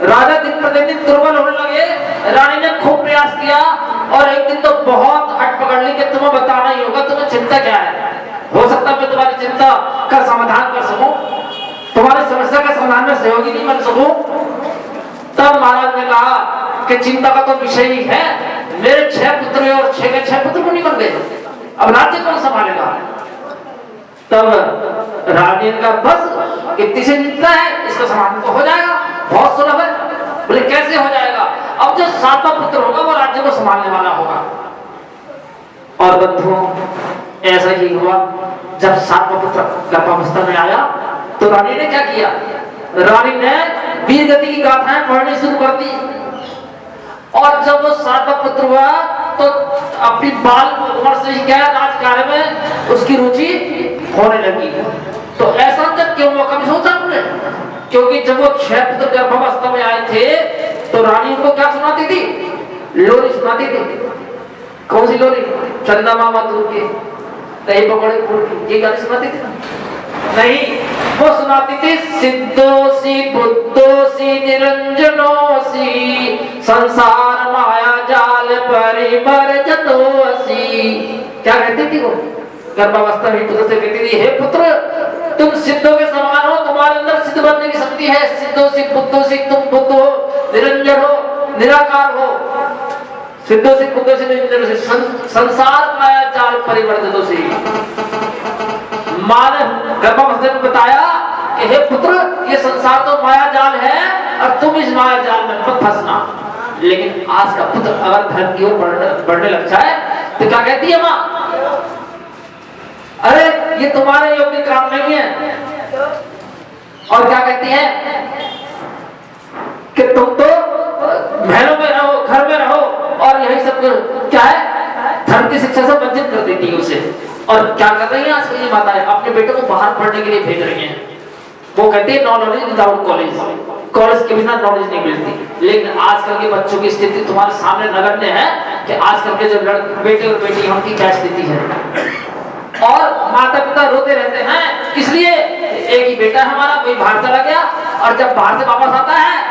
राजा दिन प्रतिदिन दुर्बल होने लगे। रानी ने खूब प्रयास किया और एक दिन तो बहुत हट पकड़ ली कि तुम्हें बताना ही होगा, तुम्हें चिंता क्या है। हो सकता है मैं तुम्हारी चिंता का समाधान कर सकूं, तुम्हारी समस्या का समाधान में सहयोगी नहीं बन सकूं। तब महाराज ने कहा कि चिंता का तो विषय ही है, मेरे 6 पुत्र और 6 के 6 पुत्र मुनि बन गए, अब राज्य कौन संभालेगा। तब रानी ने कहा बस इतनी से जीतता है, इसका समाधान तो हो जाएगा, बहुत सुलभ है। बोले कैसे हो जाएगा? अब जो सातवां पुत्र होगा वो राज्य को संभालने वाला होगा। और बंधुओं ऐसा ही हुआ, जब सातवां पुत्र गर्भावस्था में आया तो रानी ने क्या किया? रानी ने वीर गति की गाथाएं पढ़नी शुरू कर दी। और जब वो सातवां पुत्र हुआ तो अपनी बाल उम्र से ही क्या राजकार्य में उसकी रुचि होने लगी। तो ऐसा तक क्यों हुआ कभी सोचा आपने? क्योंकि जब वो 6 पुत्र गर्भावस्था में आए थे तो रानी उनको क्या सुनाती थी? लोरी सुनाती थी। कौन सी लोरी? चंदा मामा दूर की, दही पकौड़े की, ये गाली सुनाती थी ना? नहीं, वो सुनाती थी सिद्धोसी बुद्धोसी निरंजनोसी संसार माया जाल परिबर जतोसी। क्या कहती थी वो? गर्भावस्था में पुत्र से कहती थी, हे पुत्र तुम सिद्धों के समान हो, तुम्हारे अंदर सिद्ध बनने की शक्ति है। सिद्धोसी बुद्धोसी, तुम बुद्ध हो, निरंजन हो, निराकार हो। सिद्धोसी बुद्धोसी निरंजनोसी संसार माया जाल परिबर जतोसी। मां ने गर्भावस्था में बताया कि हे पुत्र ये संसार तो माया जाल है और तुम इस माया जाल में मत फंसना। लेकिन आज का पुत्र अगर धर्म की ओर बढ़ने लग जाए तो क्या कहती है मां? अरे ये तुम्हारे योग्य काम नहीं है। और क्या कहती है कि तुम तो महलों में रहो, घर में रहो, और यही सब क्या है? धर्म की शिक्षा से वंचित कर देती है उसे। और क्या कर रही है आजकल ये माताएं? अपने बेटे को बाहर पढ़ने के लिए भेज रही हैं। वो कहती है नॉलेज विदाउट कॉलेज, कॉलेज के बिना नॉलेज नहीं मिलती। लेकिन आजकल के बच्चों की स्थिति तुम्हारे सामने नगण्य है कि आजकल के जो बेटे और बेटी उनकी क्या स्थिति है। और माता पिता रोते रहते हैं, इसलिए एक ही बेटा हमारा कोई बाहर चला गया, और जब बाहर से वापस आता है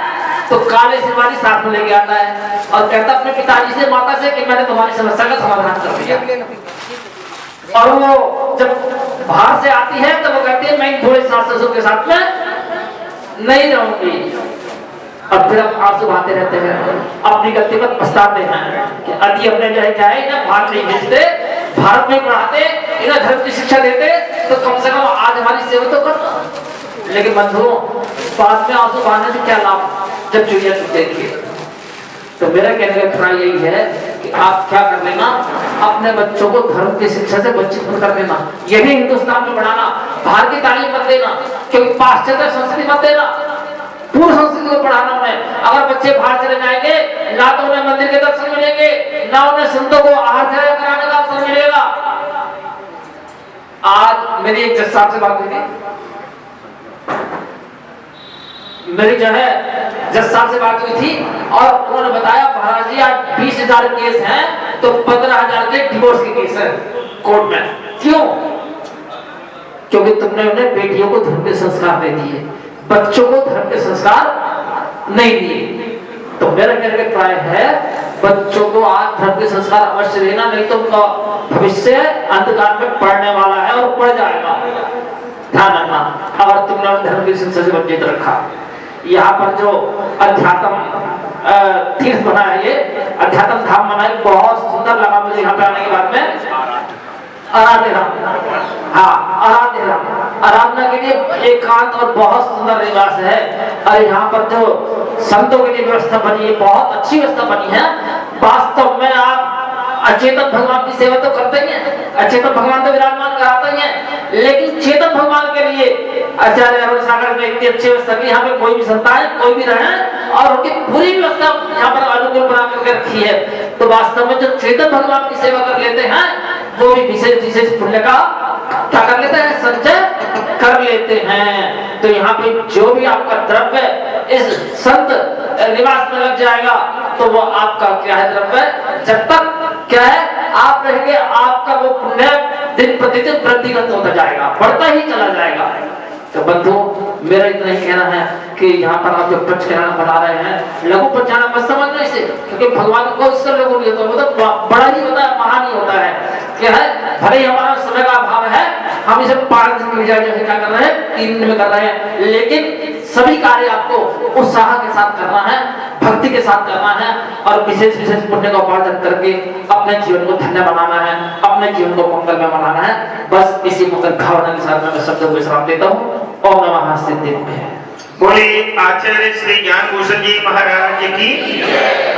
तो काले सिरवाली साथ में लेके आता है और कहता अपने पिताजी से, माता से कि मैंने तुम्हारी समस्या का समाधान कर दिया। और वो जब बाहर से आती है तो वो कहती है मैं थोड़े सास ससुर के साथ में नहीं रहूंगी। अब फिर अब आंसू बहाते रहते हैं, अपनी गलती पर पछताते हैं कि अति अपने जो है क्या है, इन्हें बाहर नहीं भेजते, भारत में पढ़ाते, इन्हें धर्म की शिक्षा देते तो कम से कम आज हमारी सेवा तो करता। लेकिन बंधुओं बाद में आंसू बहाने से क्या लाभ जब चिड़िया चुप देखिए। तो मेरा कहने का अभिप्राय यही है कि आप क्या कर लेना, अपने बच्चों को धर्म की शिक्षा से वंचित मत कर देना। यही हिंदुस्तान में बढ़ाना, बाहर की तालीम मत देना, क्योंकि पाश्चात्य संस्कृति मत देना, पूर्व संस्कृति को पढ़ाना उन्हें। अगर बच्चे बाहर चले जाएंगे ना तो उन्हें मंदिर के दर्शन मिलेंगे, ना उन्हें संतों को आहार कराने का अवसर मिलेगा। आज मेरी एक जज साहब से बात हुई थी, मेरी जो है जज साहब से बात हुई थी और उन्होंने बताया महाराज जी आज 20,000 केस हैं तो 15,000 के डिवोर्स के केस हैं कोर्ट में। क्यों? क्योंकि तुमने उन्हें बेटियों को धर्म के संस्कार दे दिए, बच्चों को धर्म के संस्कार नहीं दिए। तो मेरा कहने का अभिप्राय है बच्चों को आज धर्म के संस्कार अवश्य देना, नहीं तो उनका भविष्य अंधकार में पड़ने वाला है और पड़ जाएगा। ध्यान रखना, अगर तुमने धर्म की शिक्षा से वंचित रखा। यहाँ पर जो अध्यात्म तीर्थ बना है, ये अध्यात्म धाम बना है, बहुत सुंदर लगा मुझे यहाँ पे आने के बाद में। आराध्य राम, हाँ आराध्य राम, आराधना के लिए एकांत और बहुत सुंदर निवास है। और यहाँ पर जो संतों के लिए व्यवस्था बनी है, बहुत अच्छी व्यवस्था बनी है। वास्तव में आप अचेतन भगवान की सेवा तो करते ही हैं, अचेतन भगवान तो विराजमान कराते ही हैं, लेकिन चेतन भगवान के लिए आचार्य अरुण सागर ने इतनी अच्छी व्यवस्था की, यहाँ पे कोई भी संता है, कोई भी रहे, और उनकी पूरी व्यवस्था यहाँ पर अनुकूल बना करके रखी है। तो वास्तव में जो चेतन भगवान की सेवा कर लेते हैं वो भी विशेष विशेष पुण्य का क्या कर लेते हैं, संचय कर लेते हैं। तो यहाँ पे जो भी आपका द्रव्य इस संत निवास में लग जाएगा तो वो आपका क्या है, द्रव्य जब तक क्या है आप रहेंगे, आपका वो पुण्य दिन प्रतिदिन वृद्धिगत होता जाएगा, बढ़ता ही चला जाएगा। तो बंधु मेरा इतना ही कहना है कि यहाँ पर आप जो पंचकरण बना रहे हैं, लघु पंचांग मत समझना इसे, क्योंकि भगवान को इससे लघु नहीं होता, वो तो बड़ा ही होता है, महान ही होता है। क्या है, भले ही हमारा समय का अभाव है, हम इसे 5 दिन में जैसे क्या कर रहे हैं, 3 दिन में कर रहे हैं, लेकिन सभी कार्य आपको उत्साह के साथ करना है, भक्ति के साथ करना है, और विशेष विशेष पुण्य का उपार्जन करके अपने जीवन को धन्य बनाना है, अपने जीवन को मंगल में बनाना है। बस इसी मंगल भावना के साथ मैं शब्द को विश्राम देता हूँ। ओम नमः सिद्धिभ्य। बोले आचार्य श्री ज्ञान भूषण जी महाराज की।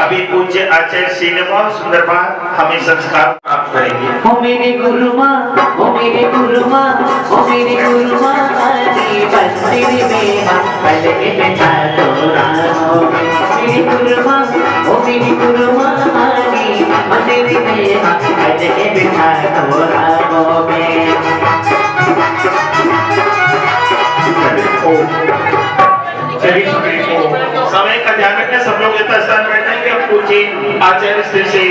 अभी पूज्य आचार्य श्री ने बहुत सुंदर बात हमें संस्कार प्राप्त करेंगे। ओ मेरे गुरु माँ, ओ मेरे गुरु माँ, ओ मेरे गुरु माँ, आनी मंदिर में हम पल के बैठा तो रानो में। मेरी गुरु माँ, ओ मेरी गुरु माँ, आनी मंदिर में हम पल के बैठा तो रानो में। चलिए समय का ध्यान रखें, सब लोग यथास्थान बैठेंगे। पूज्य आचार्य श्री से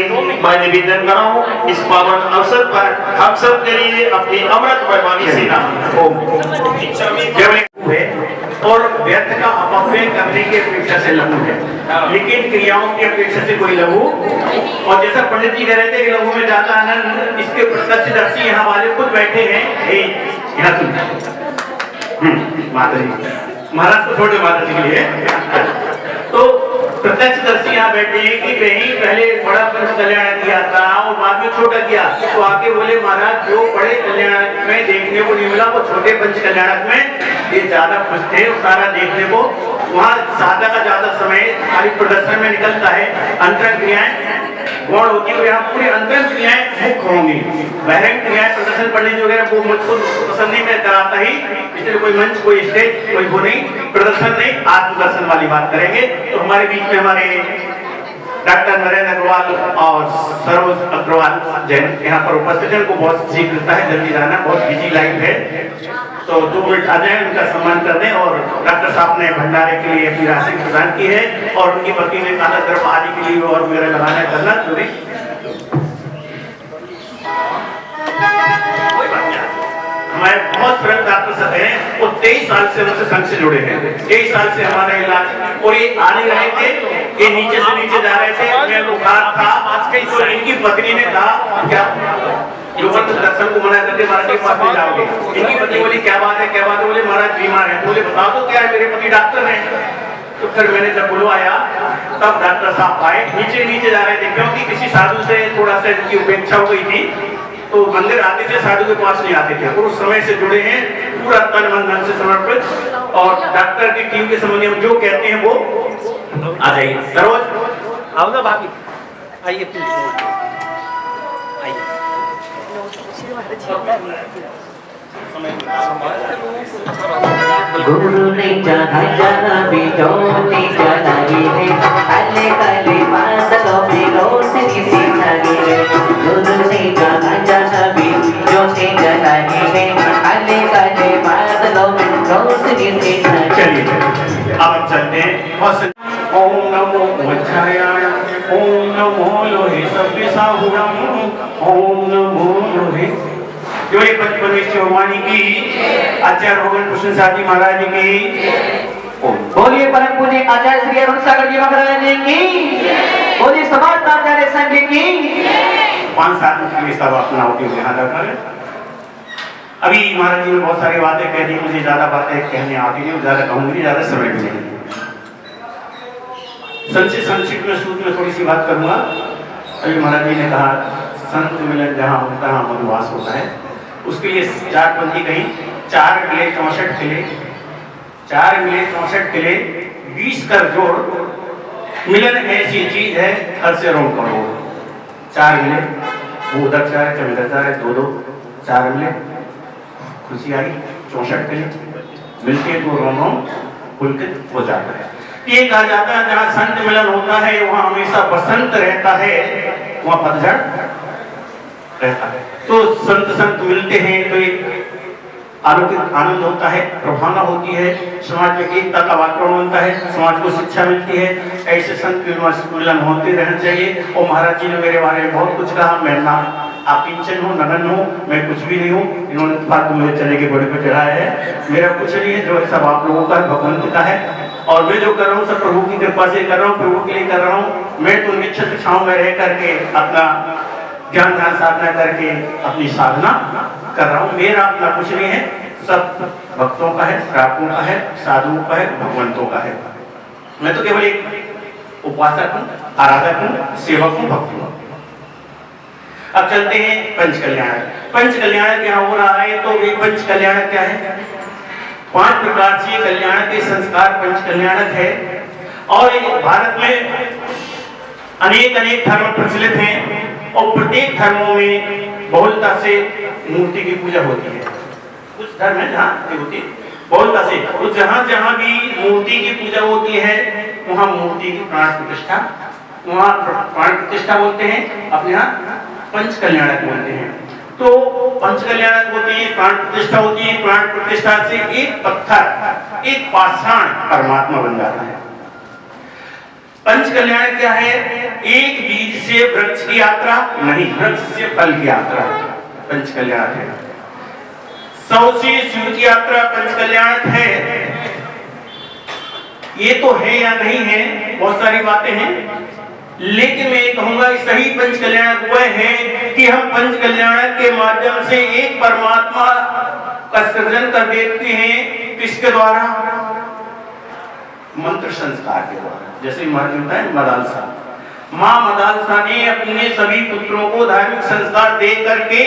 मैं निवेदन कर रहा हूँ इस पावन अवसर पर हम सब के लिए अपनी अमृत बेईमानी से और व्यर्थ का अपव्यय करने की अपेक्षा से लघु है, लेकिन क्रियाओं की अपेक्षा से कोई लघु। और जैसा पंडित जी कह रहे थे कि लघु में ज्यादा आनंद, इसके प्रत्यक्षदर्शी यहाँ वाले खुद बैठे हैं। यहाँ माता जी महाराज को छोटे माता जी के लिए, तो प्रत्यक्षदर्शी यहाँ बैठे हैं कि कहीं पहले बड़ा पंच कल्याण किया था और बाद में छोटा किया, तो आके बोले महाराज जो बड़े कल्याण में देखने को नहीं मिला वो छोटे पंच कल्याण में ये ज्यादा खुश थे। सारा देखने को वहाँ साधा का ज्यादा समय खाली प्रदर्शन में निकलता है, अंतरंग क्रियाएं गौण होती है, यहाँ पूरी अंतरंग क्रियाएं मुख्य होंगी। बहिरंग क्रियाएं प्रदर्शन पढ़ने जो है वो मुझको पसंद नहीं, मैं कराता ही, इसलिए कोई मंच कोई स्टेज कोई वो नहीं, प्रदर्शन नहीं, आत्मदर्शन वाली बात करेंगे। तो हमारे बीच में हमारे डॉक्टर नरेंद्र अग्रवाल और सरोज अग्रवाल जैन यहाँ पर उपस्थित है। उनको बहुत शीघ्रता है, जल्दी जाना, बहुत बिजी लाइफ है, तो 2 मिनट आ जाए, उनका सम्मान कर दें। और डॉक्टर साहब ने भंडारे के लिए अपनी राशि प्रदान की है और उनकी पत्नी ने काला तरफ आदि के लिए और मेरा लगाना करना चोरी। हमारे बहुत फ्रेंड डॉक्टर साहब हैं, वो 23 साल से उनसे संघ से जुड़े हैं, 23 साल से हमारा इलाज, और ये आ नहीं रहे थे, ये नीचे से नीचे जा रहे थे, मैं बुखार था आज कई, तो इनकी पत्नी ने कहा क्या युवक दर्शन को मना करके महाराज के पास नहीं जाओगे। इनकी पत्नी बोली क्या बात है, क्या बात है? बोले महाराज बीमार है। बोले बताओ तो क्या है, मेरे पति डॉक्टर हैं। तो फिर मैंने जब बुलवाया तब डॉक्टर साहब आए, नीचे नीचे जा रहे थे क्योंकि किसी साधु से थोड़ा सा इनकी उपेक्षा हो गई थी, तो मंदिर आते थे, साधु के पास नहीं आते थे। और उस समय से जुड़े हैं, पूरा तन मन धन से समर्पित, और डॉक्टर की टीम के संबंधी हम जो कहते हैं वो आ जाइए। सरोज आओ ना भाभी, आइए प्लीज आइए। गुरु ने जहाँ जहाँ भी ज्योति जलाई है, काले काले बादलों में रोशनी सी छाई है। गुरु ने जहाँ जहाँ भी ज्योति जलाई है, काले काले बादलों में रोशनी सी छाई है। चलिए अब चलते हैं। ओम नमो वज्रायाय, ओम नमो लोहे सव्यसाहुरम, ओम नमो लोहे। जो ये पंचपरमेश्वरवाणी की आचार्य भगवान कृष्ण साहब जी महाराज जी की। बोलिए परम पूज्य आचार्य श्री अरुण सागर जी महाराज जी की। बोलिए समर्थ आचार्य संघ की। 5-7 मिनट के लिए सब अपना उपयोग यहाँ तक करें। अभी महाराज जी ने बहुत सारी बातें कह दी, मुझे ज्यादा बातें कहने आती नहीं, ज्यादा कहूंगी, ज्यादा समय भी नहीं। संक्षिप्त में सूत्र में थोड़ी सी बात करूंगा। अभी महाराज जी ने कहा संत मिलन जहाँ होता है मधुवास होता है, उसके लिए 4 पंक्ति कही। 4 मिले 64 किले, 4 मिले 64 किले, 20 कर जोड़। मिलन ऐसी चीज है हर से रोम करोड़। 4 मिले, वो उधर 4 है, इधर 4 है, 2-2 4 मिले, खुशी आई। 64 किले मिलके तो रोम रोम पुलकित हो जाता है। ये कहा जाता है जहाँ संत मिलन होता है वहाँ हमेशा बसंत रहता है, वहाँ पतझड़ रहता है। तो संत मिलते हैं तो एक अलौकिक आनंद होता है, प्रभावना होती है, समाज में एकता का वातावरण बनता है, समाज को शिक्षा मिलती है। ऐसे संत मिलन होते रहना चाहिए। और महाराज जी ने मेरे बारे में बहुत कुछ कहा। मैं ना अकिंचन हूँ, नगन हूँ, मैं कुछ भी नहीं हूँ। इन्होंने फालतू मुझे चने के बड़े पे चढ़ाया है, मेरा कुछ नहीं है, जो है सब आप लोगों का भगवंत का है। और मैं जो कर रहा हूँ सब प्रभु की कृपा से कर रहा हूँ, प्रभु के लिए कर रहा हूँ। मैं तो निश्चित छांव में रह करके अपना ज्ञान ध्यान साधना करके अपनी साधना कर रहा हूँ। मेरा अपना कुछ नहीं है, सब भक्तों का है, श्रावकों का है, साधुओं का है, भगवंतों का है। मैं तो केवल एक उपासक हूँ, आराधक हूँ, सेवक हूँ, भक्त हूँ। अब चलते हैं पंच कल्याण। पंच कल्याण क्या हो रहा है, तो ये पंच कल्याण क्या है? 5 प्रकार से कल्याण के संस्कार पंच कल्याणक है। और भारत में अनेक धर्म प्रचलित हैं और प्रत्येक धर्मों में बहुलता से मूर्ति की पूजा होती है। कुछ धर्म है जहाँ होती है बहुलता से, तो जहाँ भी मूर्ति की पूजा होती है वहाँ मूर्ति की प्राण प्रतिष्ठा, वहाँ प्राण प्रतिष्ठा बोलते हैं, अपने यहाँ पंच कल्याणक बोलते हैं। तो पंच कल्याणक होती है, प्राण प्रतिष्ठा होती है। प्राण प्रतिष्ठा से एक पत्थर, एक पाषाण परमात्मा बन जाता है। पंच कल्याण क्या है? एक बीज से वृक्ष की यात्रा नहीं, वृक्ष से फल की यात्रा पंच कल्याण है। 100 से शिव की यात्रा पंच कल्याण है। ये तो है या नहीं है, बहुत सारी बातें हैं, लेकिन मैं ये कहूंगा सही पंच कल्याण वह है कि हम पंच कल्याण के माध्यम से एक परमात्मा का सृजन कर देते हैं। किसके द्वारा? मंत्र संस्कार के द्वारा। जैसे होता है मदालसा, माँ मदालसा ने अपने सभी पुत्रों को धार्मिक संस्कार दे करके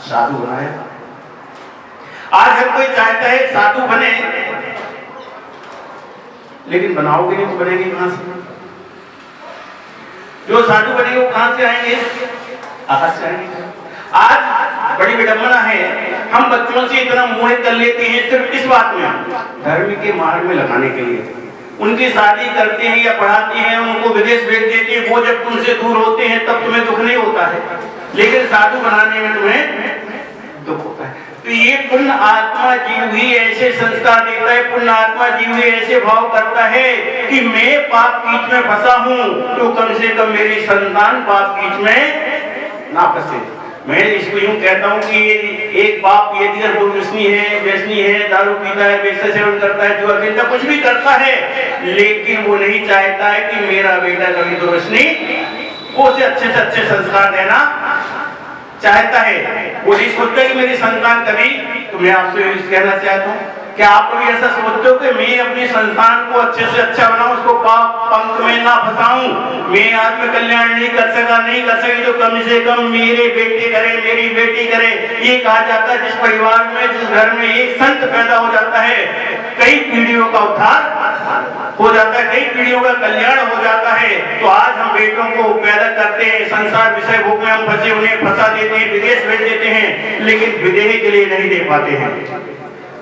साधु बनाया। आज हर कोई चाहता है साधु बने, लेकिन बनाओगे नहीं तो बनेंगे कहां से? जो साधु बनेंगे वो कहां से आएंगे? आकाश से आएंगे। आज बड़ी विडंबना है, हम बच्चों से इतना मोहित कर लेते हैं सिर्फ इस बात में, धर्म के मार्ग में लगाने के लिए। उनकी शादी करते हैं या पढ़ाते हैं, उनको विदेश भेज देते हैं, वो जब तुमसे दूर होते हैं तब तुम्हें दुख नहीं होता है, लेकिन साधु बनाने में तुम्हें दुख होता है। तो ये पुण्य आत्मा जीव ही ऐसे संस्कार देता है, पुण्य आत्मा जीव ही ऐसे भाव करता है कि मैं पाप बीच में फंसा हूं तो कम से कम मेरी संतान पाप बीच में ना फंसे। मैं इसको यूं कहता हूं कि एक बाप यदि व्यसनी है, दारू पीता है, वेश्या सेवन करता है, जुआ खेलता, कुछ भी करता है, लेकिन वो नहीं चाहता है कि मेरा बेटा कभी तो रोशनी, वो उसे अच्छे से अच्छे संस्कार देना चाहता है। वो नहीं सोचता कि मेरी संतान कभी, तो मैं आपसे कहना चाहता हूँ, क्या आप कभी ऐसा सोचते हो कि मैं अपनी संतान को अच्छे से अच्छा बनाऊं, उसको पाप पंख में ना फंसाऊं? मैं आत्म कल्याण नहीं कर सकी तो कम से कम मेरे बेटे करे, मेरी बेटी करे। ये कहा जाता है जिस परिवार में, जिस घर में एक संत पैदा हो जाता है, कई पीढ़ियों का उद्धार हो जाता है, कई पीढ़ियों का कल्याण हो जाता है। तो आज हम बेटों को पैदा करते हैं, संसार विषय भोग में हम फंसे, उन्हें फंसा देते हैं, विदेश भेज देते हैं, लेकिन विदेही के लिए नहीं दे पाते हैं।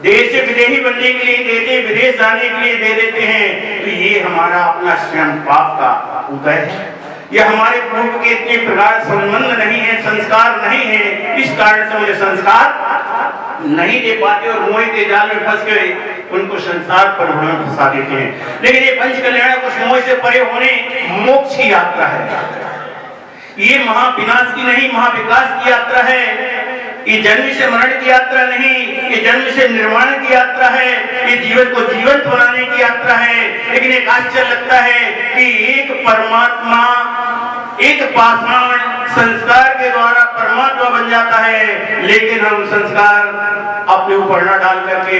देश से विदेही बनने के लिए देते, विदेश जाने के लिए दे देते हैं। तो ये हमारा अपना स्वयं पाप का उदय है। यह हमारे पूर्व के इतने प्रकार संबंध नहीं है, संस्कार नहीं है, इस कारण से मुझे संस्कार नहीं दे पाते और मोह के जाल में फंस गए, उनको संसार पर फंसा देते हैं। लेकिन ये पंच कल्याण कुछ मोह से परे होने मोक्ष की यात्रा है। ये महाविनाश की नहीं, महाविकास की यात्रा है। ये जन्म से मरण की यात्रा नहीं, ये जन्म से निर्माण की यात्रा है, ये जीवन को जीवंत बनाने की यात्रा है। लेकिन एक आश्चर्य लगता है कि एक परमात्मा, एक पाषाण संस्कार के द्वारा परमात्मा बन जाता है, लेकिन हम संस्कार अपने ऊपर न डाल करके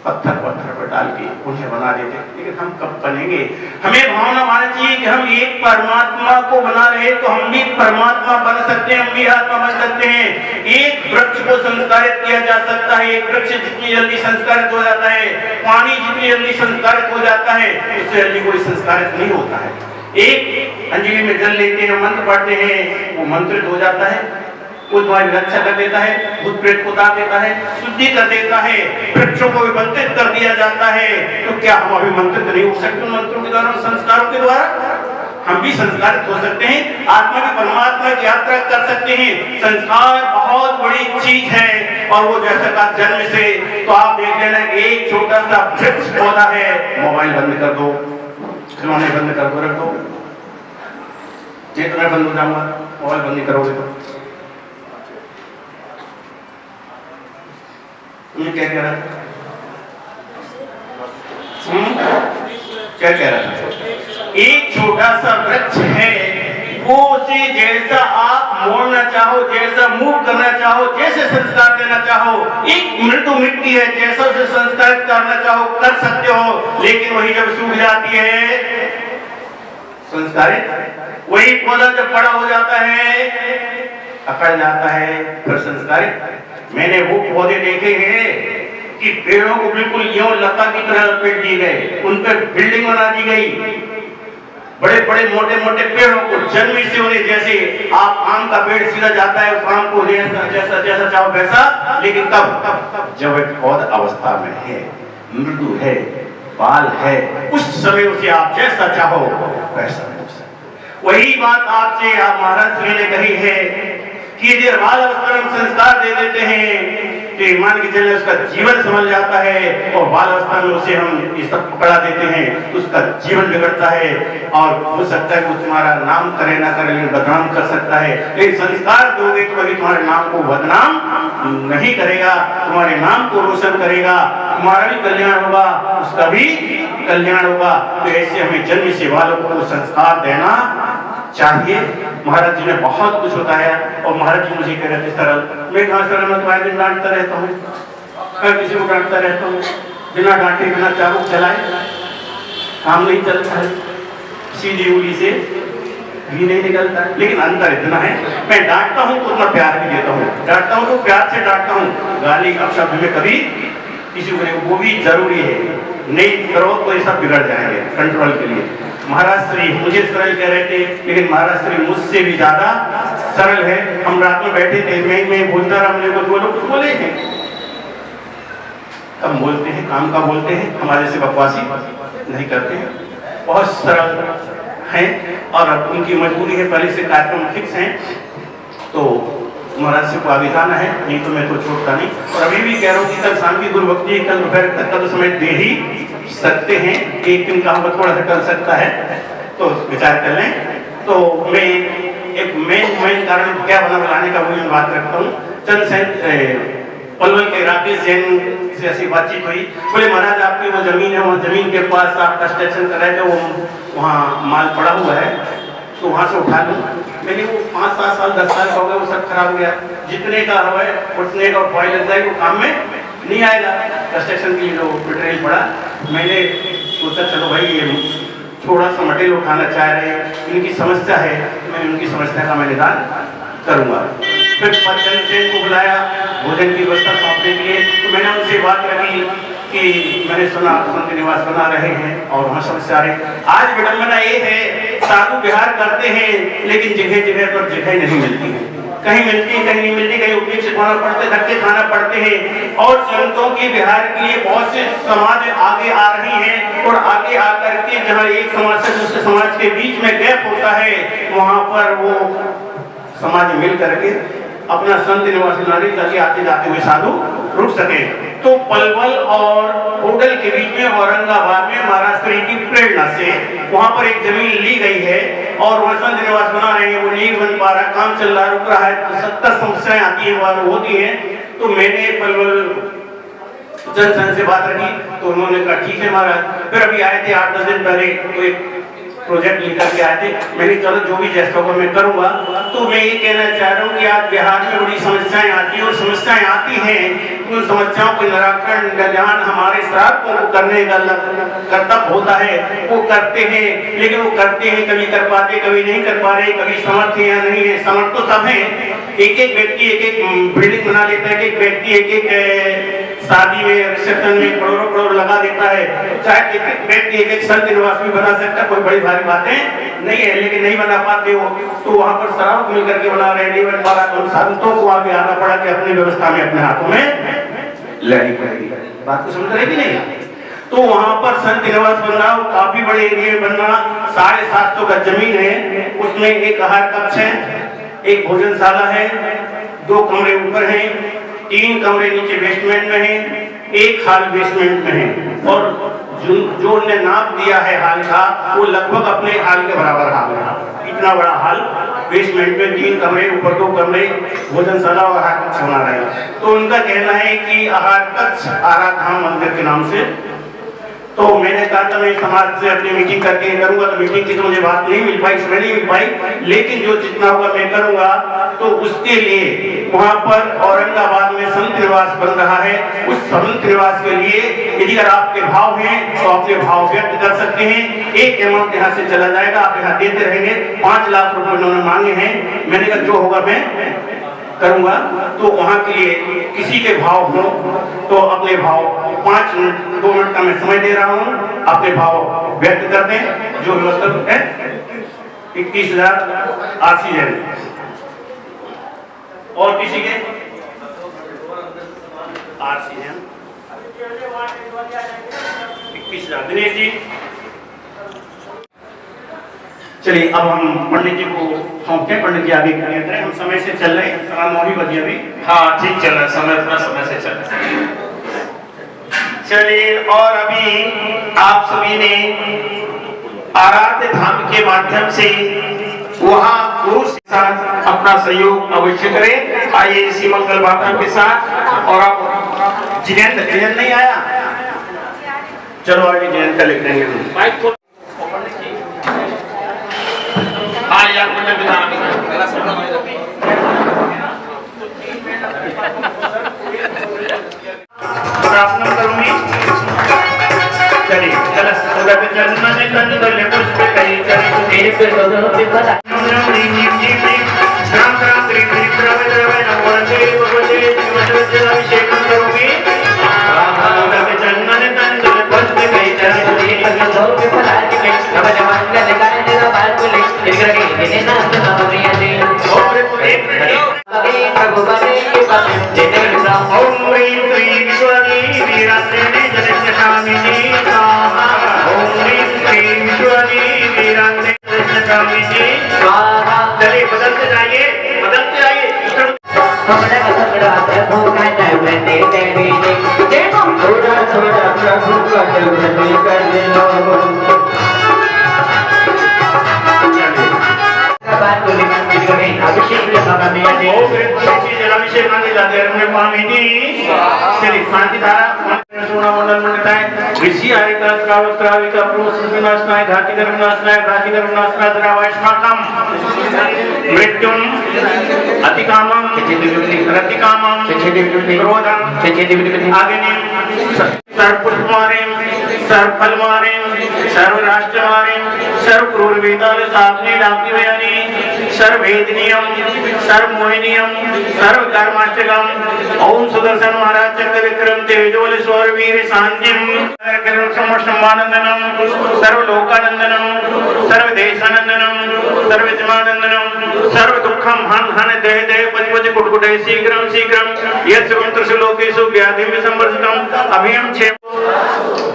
पत्थर पर डाल के उन्हें बना देते। लेकिन हम कब बनेंगे? हमें भावना मानना चाहिए कि हम एक परमात्मा को बना रहे तो हम भी परमात्मा बन सकते हैं, हम भी आत्मा बन सकते हैं। एक वृक्ष को संस्कारित किया जा सकता है, एक वृक्ष जितनी जल्दी संस्कारित हो जाता है, पानी जितनी जल्दी संस्कारित हो जाता है, उससे जल्दी कोई संस्कारित नहीं होता है। एक अंजलि में जल लेते हैं, मंत्र पढ़ते हैं, वो मंत्रित हो जाता है, वो तुम्हारी रक्षा कर देता है, भूत प्रेत को उतार देता है, शुद्धि कर देता है, वृक्षों को विमंत्रित कर दिया जाता है। तो क्या हम अभिमंत्रित नहीं हो सकते उन मंत्रों के द्वारा, संस्कारों के द्वारा? हम भी संस्कारित हो सकते हैं, आत्मा की परमात्मा की यात्रा कर सकते हैं। संस्कार बहुत बड़ी चीज है और वो जैसा का जन्म से, तो आप देख लेना एक छोटा सा वृक्ष पौधा है, मोबाइल बंद कर दो, खिलौने बंद कर दो, रख दो, ये तो मैं बंद हो जाऊंगा, मोबाइल बंद नहीं करोगे तो। क्या कह रहा था? क्या कह रहा था? एक छोटा सा वृक्ष है, वो उसे जैसा आप मोड़ना चाहो, जैसा मूव करना चाहो, जैसे संस्कार देना चाहो, एक मृत्यु मिट्टी है, जैसा उसे संस्कारित करना चाहो कर सकते हो। लेकिन वही जब सूख जाती है संस्कारित, वही पौधा जब बड़ा हो जाता है, अकड़ जाता है, फिर संस्कारित मैंने वो पौधे देखे हैं कि पेड़ों को बिल्कुल यूं लता की तरह लपेट दिए गए, उन पर बिल्डिंग बना दी गई, बड़े बड़े मोटे मोटे पेड़ों को जन्म से उन्हें, जैसे आप आम का पेड़ सीधा जाता है उस आम को जैसा जैसा चाहो वैसा, लेकिन तब जब एक पौध अवस्था में है, मृदु है, बाल है, उस समय उसे आप जैसा चाहो वैसा। वही बात आपसे आप महाराज श्री ने कही है कि यदि बाल अवस्था में संस्कार दे देते हैं तो मान के चले उसका जीवन संभल जाता है, और बाल अवस्था में उसे हम ये सब पकड़ा देते हैं तो उसका जीवन बिगड़ता है, और हो सकता है वो तुम्हारा नाम करे ना करे लेकिन बदनाम कर सकता है। लेकिन संस्कार दोगे तो कभी तुम्हारे नाम को बदनाम नहीं करेगा, तुम्हारे नाम को रोशन करेगा, तुम्हारा भी कल्याण होगा, उसका भी कल्याण होगा। तो ऐसे हमें जन्म से वालों को संस्कार देना चाहिए। महाराज जी ने बहुत कुछ बताया, और महाराज जी मुझे कह रहे थे सरल, मैं कहा सरल मैं तुम्हारे दिन डांटता रहता हूँ, मैं किसी को डांटता रहता हूँ, बिना डांटे बिना चाबुक चलाए काम नहीं चलता है, सीधी उंगली से भी नहीं निकलता है। लेकिन अंतर इतना है, मैं डांटता हूँ तो उतना प्यार भी देता हूँ, डांटता हूँ तो प्यार से डांटता हूँ, गाली अपशब्द में कभी किसी को नहीं, वो भी जरूरी है, नहीं करो तो ये सब बिगड़ जाएंगे कंट्रोल के लिए। महाराज श्री मुझे सरल कह रहे थे, लेकिन महाराज श्री मुझसे भी ज्यादा सरल है। हम रात में बैठे थे, मैं बोलता रहा, हमने कुछ बोलो कुछ बोले हैं, कम बोलते हैं, काम का बोलते हैं, हमारे से बकवासी नहीं करते हैं, बहुत सरल हैं, और उनकी मजबूरी है, पहले से कार्यक्रम फिक्स हैं तो महाराज से को आगे जाना है, नहीं तो मैं तो छोड़ता नहीं। और अभी भी कह रहा हूँ कि कल शाम की गुरु भक्ति, कल दोपहर तक का तो समय दे ही सकते हैं, एक दिन का हम थोड़ा सा कर सकता है तो विचार कर लें। तो मैं एक मेन कारण क्या बना बनाने का वो बात रखता हूँ। चंद सेन पलवल के राकेश जैन से ऐसी बातचीत हुई, बोले महाराज आपकी वो जमीन है, वो जमीन के पास आप कंस्ट्रक्शन कर रहे थे, वो वहाँ माल पड़ा हुआ है तो वहाँ से उठा लूँ। मैंने वो 5-7 साल 10 साल हो गए, वो सब खराब हो गया, जितने का है उतने का फाइल लग जाएगी, वो काम में नहीं आएगा, कंस्ट्रक्शन के लिए जो मटेरियल पड़ा। मैंने सोचा चलो भाई ये थोड़ा सा मटेरियल उठाना चाह रहे हैं, इनकी समस्या है, मैं उनकी समस्या का मैं निदान करूँगा। फिर चंद सेन को बुलाया भोजन की व्यवस्था सौंपने के लिए, तो मैंने उनसे बात रखी कि मैंने सुना संत निवास बना रहे हैं और वहाँ समस्या आ रही। आज विडंबना ये है, साधु विहार करते हैं लेकिन जगह जगह पर जगह नहीं मिलती है, कहीं मिलती है कहीं नहीं मिलती, कहीं उपनिषद खाना पड़ते, धक्के खाना पड़ते हैं। और संतों के विहार के लिए बहुत से समाज आगे आ रही हैं, और आगे आकर के जहाँ एक समाज से दूसरे समाज के बीच में गैप होता है, वहाँ पर वो समाज मिल करके अपना संत निवास नारी ताकि आते जाते हुए साधु रुक सके। तो पलवल और होटल के बीच में औरंगाबाद में महाराज श्री की प्रेरणा से वहां पर एक जमीन ली गई है, और वह संत निवास बना रहे हैं, वो नहीं बन पा रहा, काम चल रहा, रुक रहा है, तो 70 समस्याएं आती है होती हैं। तो मैंने पलवल जनसंघ से बात रखी तो उन्होंने कहा ठीक है महाराज। फिर अभी आए थे 8-10 दिन पहले, तो एक प्रोजेक्ट लेकर के आए थे, मैंने चलो जो भी जैसा होगा मैं करूंगा। तो मैं ये कहना चाह रहा हूँ कि आज बिहार में बड़ी समस्याएं आती हैं, और समस्याएं आती हैं, उन समस्याओं को निराकरण निदान हमारे श्रावकों को करने का कर्तव्य होता है, वो करते हैं, लेकिन वो करते हैं कभी कर पाते कभी नहीं कर पा रहे, कभी समर्थ है या नहीं है। समर्थ तो सब है, एक एक व्यक्ति एक एक बिल्डिंग बना लेता है, एक व्यक्ति एक एक शादी में रिसेप्शन में करोड़ों करोड़ लगा देता है, चाहे एक एक व्यक्ति एक एक संत निवास भी बना सकता है, कोई बड़ी भारी बातें नहीं है, लेकिन नहीं बना पाते हो तो वहां पर श्रावक मिल करके बना रहे, नहीं बन पा रहा तो संतों को आगे आना पड़ा कि अपनी व्यवस्था में अपने हाथों में लेनी पड़ेगी। बात को समझ रहे कि नहीं? तो वहां पर संत निवास बन रहा, काफी बड़े एरिया में बन रहा, 750 का जमीन है, उसमें एक आहार कक्ष है, एक भोजनशाला है, 2 कमरे ऊपर हैं, 3 कमरे नीचे बेसमेंट में हैं, 1 हाल बेसमेंट में है, और जो उन्होंने नाप दिया है हाल का वो लगभग अपने हाल के बराबर हाल है। इतना बड़ा हाल, बेसमेंट में 3 कमरे, ऊपर 2 कमरे, भोजनशाला और आहार कक्ष बना रहे हैं। तो उनका कहना है कि आहार कक्ष आराधाम मंदिर के नाम से। तो मैंने कहा था मैं समाज से अपनी मीटिंग करके करूंगा, तो मीटिंग की तो मुझे बात नहीं मिल पाई, समय नहीं मिल पाई, लेकिन जो जितना होगा मैं करूंगा। तो उसके लिए वहां पर औरंगाबाद में संत निवास बन रहा है, उस संत निवास के लिए यदि अगर आपके भाव हैं तो अपने भाव व्यक्त कर सकते हैं। एक अमाउंट यहाँ से चला जाएगा, आप यहाँ देते रहेंगे। 5 लाख रुपए उन्होंने मांगे हैं, मैंने कहा जो होगा मैं करूंगा तो वहां के लिए किसी के भाव हो तो अपने भाव 5 मिनट 2 मिनट का मैं समय दे रहा हूं, अपने भाव व्यक्त कर दें। जो व्यवस्था है 21,000 ऑक्सीजन और किसी के ऑक्सीजन 21,000 दिनेश जी। चलिए अब हम पंडित जी को सौंपते हैं, पंडित जी आगे करें, हम समय से चल रहे हैं, 9 बजे अभी। हाँ ठीक चल रहा है, समय अपना समय से चल रहा है। चलिए और अभी आप सभी ने आराध्य धाम के माध्यम से वहाँ गुरु के साथ अपना सहयोग अवश्य करें। आइए इसी मंगल भावना के साथ। और आप जयंत नहीं आया, चलो आगे जयंत का लिख देंगे। हाँ यार मुझे बताना प्रार्थना करूंगी। चलिए चलो चलना नहीं करने तो ले कुछ पे कहीं मेरे पे तो पता अभिषेक करूंगी। चलना नहीं करने तो कुछ पे कहीं प्रभु बने ओम ह्रीं क्लीं विश्वनी वीरांजने जनस्यकामिनी स्वाहा। ओम ह्रीं क्लीं विश्वनी वीरांजने जनस्यकामिनी स्वाहा। चलिए बदलते जाइए प्रभु का दर्शन देते देखो थोड़ा थोड़ा प्रभु का दर्शन कर लो। चलिए शांति धारा मंडल मंडताय ऋषि आयिका प्रोसनाय घाति कर्मनाशनाय द्रावाश्माकम मृत्युम अतिकामम रतिकामम क्रोधम अग्निम सर्वपुष्पमारिम सर्वफलमारिम सर्वराष्ट्रमारिम सर्वक्रूरवेदाल साधने डाक्ति वयानी सर्ववेदनीयम सर्वमोहिनीयम सर्वकर्माष्टकम। ओम सुदर्शन महाराज चक्र विक्रम तेजोल स्वर वीर शांतिम समस्तमानंदनम सर्वलोकानंदनम सर्वदेशानंदनम सर्वजमानंदनम सर्व दुखम हन हन देह देह पति पति कुटकुटे शीघ्रम शीघ्रम यत्सुगंत्रसु लोकेषु व्याधिं संवर्धितम अभियम छे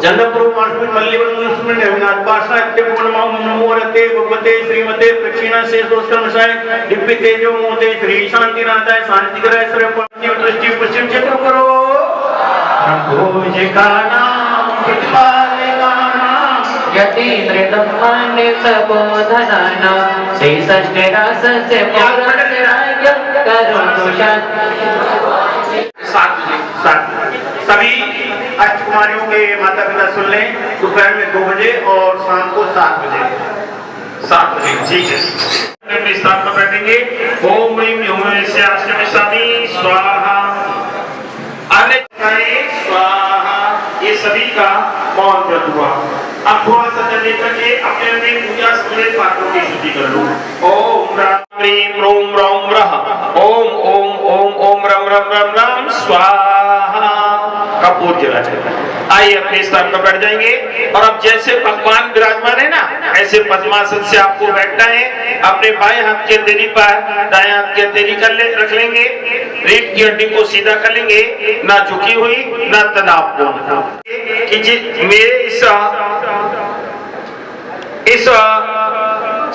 जंदपुर मानपुर मल्लिवरम अविनाथ पाशा पूर्णमां नमोरते भगवते श्रीमते प्रक्षिणा से दोस्तमशाय दिव्य तेजो मोते श्री शांतिनाथाय शांतिकराय सर्वपापी दृष्टि पश्चिम क्षेत्र करो शंभो का नाम प्रतिपालका नाम यतीन्द्र दम्मान्य सबोधनाना से षष्ठरास से पौरस्य करो साथ सभी अष्टकुमारियों के माता पिता सुन लें, दोपहर में 2 बजे और शाम को 7 बजे। ठीक है, स्थान पर बैठेंगे। ओम ह्रीं ह्यूं स्वाहा स्वाहा। ये सभी का मौन व्रत हुआ। अब थोड़ा सा जल लेकर के अपने अपने पूजा से पात्रों की शुद्धि कर लो। ओम ह्रीं ह्रूं ह्रौं ह्रः ओम ओम ओम ओम रम रम रम रम स्वाहा। कपूर जला जाएगा। आइए अपने स्थान पर बैठ जाएंगे। और अब जैसे भगवान विराजमान है ना, ऐसे पद्मासन से आपको बैठना है। अपने बाएं हाथ के हथेली पर दाएं हाथ के हथेली रख लेंगे। रीढ़ की हड्डी को सीधा कर लेंगे, ना झुकी हुई ना तनावपूर्ण। कि मेरे इस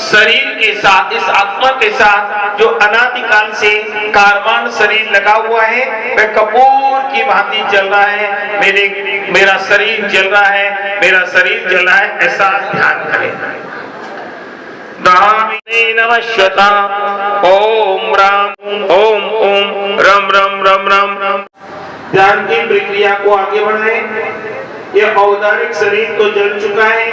शरीर के साथ, इस आत्मा के साथ जो अनादिकाल से कारवान शरीर लगा हुआ है, वह कपूर की भांति जल रहा है। मेरा शरीर जल रहा है, मेरा शरीर जल रहा है, ऐसा ध्यान करें। दामिनी नमस्वता ओम राम ओम ओम रम रम रम रम रम। ध्यान की प्रक्रिया को आगे बढ़ाएं। यह औदारिक शरीर तो जल चुका है।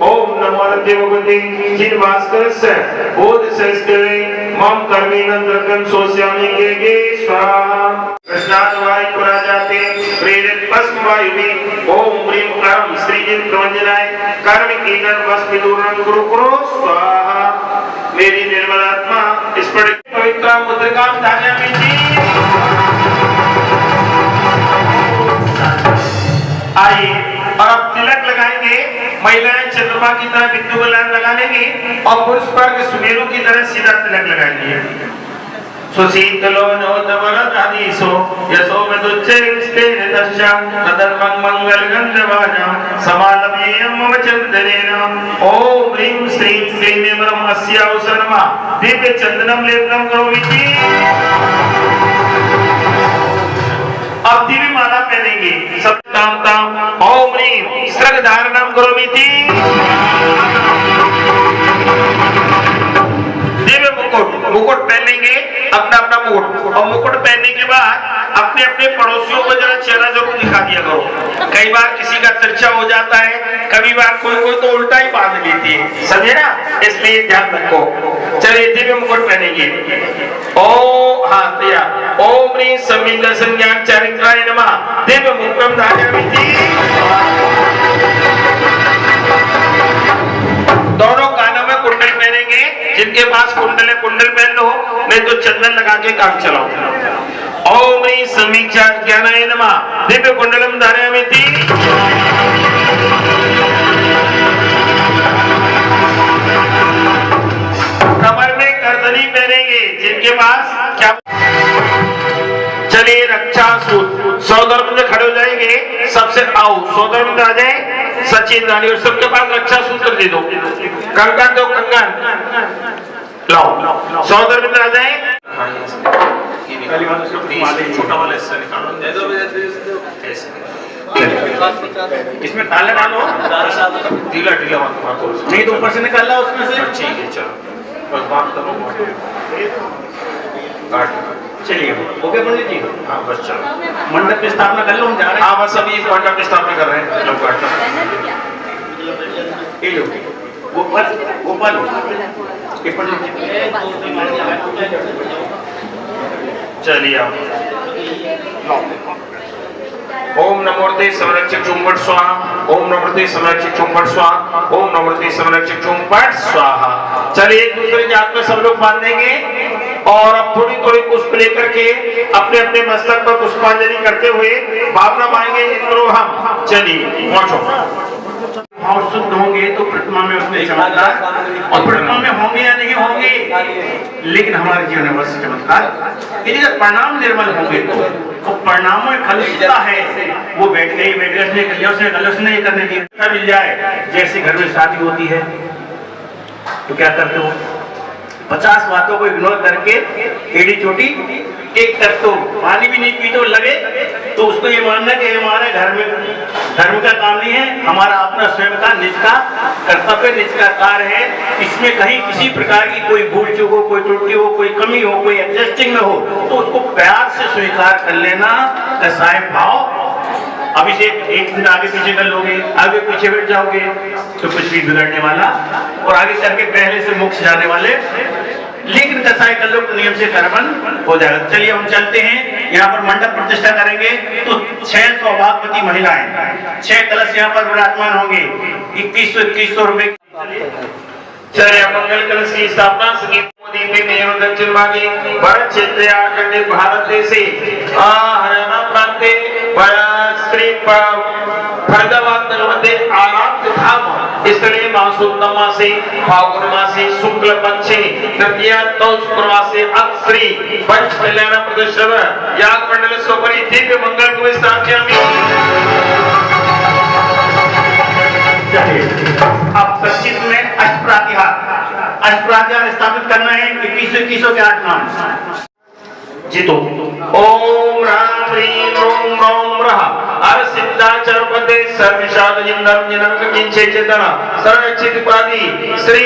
ओम नमो भगवते जिन भास्करस्य बोधशस्त्रे मम कर्मेन्द्रकं सोस्यामि गे स्वाहा। कृष्णात् वायु पुराजाते प्रेरित भस्म वायुवे ओम ह्रीं क्लीं श्रीजित प्रवंजनाय कर्म कीर्तन भस्म दूरं गुरु स्वाहा। मेरी निर्मल आत्मा इस पवित्र मुद्रिका धार्यामि जी। आइए और अब तिलक लगाएंगे। महिलाएं चंद्रमा की तरह बिंदु को लाइन लगा लेंगी और पुरुष वर्ग सुमेरु की तरह सीधा तिलक लगाएंगे। सुशीतलो नो नवरदानीसो यशो मधुच्चैस्तेन तस्या तदर्मं मंगलगन्धवाजा समालभेयं मम चन्दनेन। ओम ह्रीं श्रीं क्लीं वरं अस्यावसरमा दिव्य चंदनम लेपनम करोमि जी। अब दिव्य माला पहनेंगे। सब ताम ताम ओम ह्रीं स्रग धारणम करोमि जी। दिव्य मुकुट पहनेंगे, अपना अपना मुकुट, और मुकुट पहनने के बाद अपने अपने पड़ोसियों को जरा चेहरा जरूर दिखा दिया करो। कई बार किसी का चर्चा हो जाता है, कभी बार कोई तो उल्टा ही बांध लेती है, समझे ना, इसलिए ध्यान रखो। चलिए दिव्य मुकुट पहनेंगे। ओ हाँ तैयार। ओम ह्रीं समिंग संज्ञान चारित्राय नमः दिव्य मुकुटम धारयामि जी। दोनों कानों में कुंडल पहनेंगे। जिनके पास कुंडल है कुंडल पहन लो, नहीं तो चंदन लगा के काम चलाओ। ओम ह्रीं समीक्षा ज्ञानाय नमः दिव्य कुंडलम धारयामि जी। कमर में करदनी पहनेंगे। जिनके पास क्या, चलिए रक्षा सूत्र सौधर्म में खड़े हो जाएंगे। सबसे आओ सौधर्म में आ जाए सचिन रानी, और सबके पास रक्षा सूत्र दे दो। कंगन दो, कंगन लाओ, सौधर्म में आ जाए। छोटा वाला हिस्सा निकालो, इसमें ताला डालो, ढीला ढीला नहीं तो ऊपर से निकाल लो उसमें से। ठीक है चलो बस बात करो। चलिए ओके पंडित जी। हाँ बस चलो मंडप की स्थापना कर लो, हम जा रहे हैं। हाँ बस अभी मंडप की स्थापना कर रहे हैं लोग। गोपाल चलिए ओम नमोर्ते संरक्षक चुंबट स्वाहा। ओम नमोर्ते संरक्षक चुंबट स्वाहा। ओम नमोर्ते संरक्षक चुंबट स्वाहा। चलिए एक दूसरे के हाथ में सब लोग बांधेंगे और अब थोड़ी थोड़ी पुष्प लेकर के अपने अपने मस्तक पर पुष्पांजलि करते हुए भावना मांगेंगे इंद्रो हम। चलिए पहुंचो। और शुद्ध होंगे तो प्रतिमा में उसमें चमत्कार, और प्रतिमा में होंगे या नहीं होंगे, लेकिन हमारे जीवन में बस चमत्कार। यदि परिणाम निर्मल होंगे तो परिणामों में खलुषता है, वो बैठ गए कलश नहीं करने की मिल जाए। जैसे घर में शादी होती है तो क्या करते हो, 50 बातों को इग्नोर करके एड़ी चोटी एक तक तो पानी भी नहीं पी तो लगे, तो उसको ये मानना कि हमारे घर में धर्म का काम नहीं है, हमारा अपना स्वयं का निज का कर्तव्य, निज का कार्य है। इसमें कहीं किसी प्रकार की कोई भूल चूक हो, कोई त्रुटि हो, कोई कमी हो, कोई एडजस्टिंग में हो, तो उसको प्यार से स्वीकार कर लेना। कसाय भाव अभी से एक दिन आगे पीछे कर लोगे, आगे पीछे बैठ जाओगे तो कुछ भी बिगड़ने वाला, और आगे करके पहले से मोक्ष जाने वाले। लेकिन कसाई कर लो नियम से कर्मन हो जाएगा। चलिए हम चलते हैं, यहाँ पर मंडप प्रतिष्ठा करेंगे तो 6 सौभाग्यवती महिलाएं 6 कलश यहाँ पर विराजमान होंगे। 2100 रुपए। चलिए मंगल कलश की स्थापना दक्षिण भागे भारत क्षेत्र आखंडे भारत देशे हरियाणा प्रांते श्री फरीदाबाद नगरमध्ये आराध्य धाम स्थले मासोत्तम मासे फाल्गुन मासे शुक्ल पक्षे तृतीया शुक्रवासे श्री पंच कल्याण प्रदर्शन या मंडल सोपरी दिव्य मंगल को स्थापयामि। अब 25 में अष्टप्रातिहार स्थापित करना है। 2100 के 8 नाम जीतो। ओम राम ह्रीं रोम रोम रः हर सिद्धाचर पदे सर्वशाद जिंदम जिनक किंचे चेतना सर्वचित पादी श्री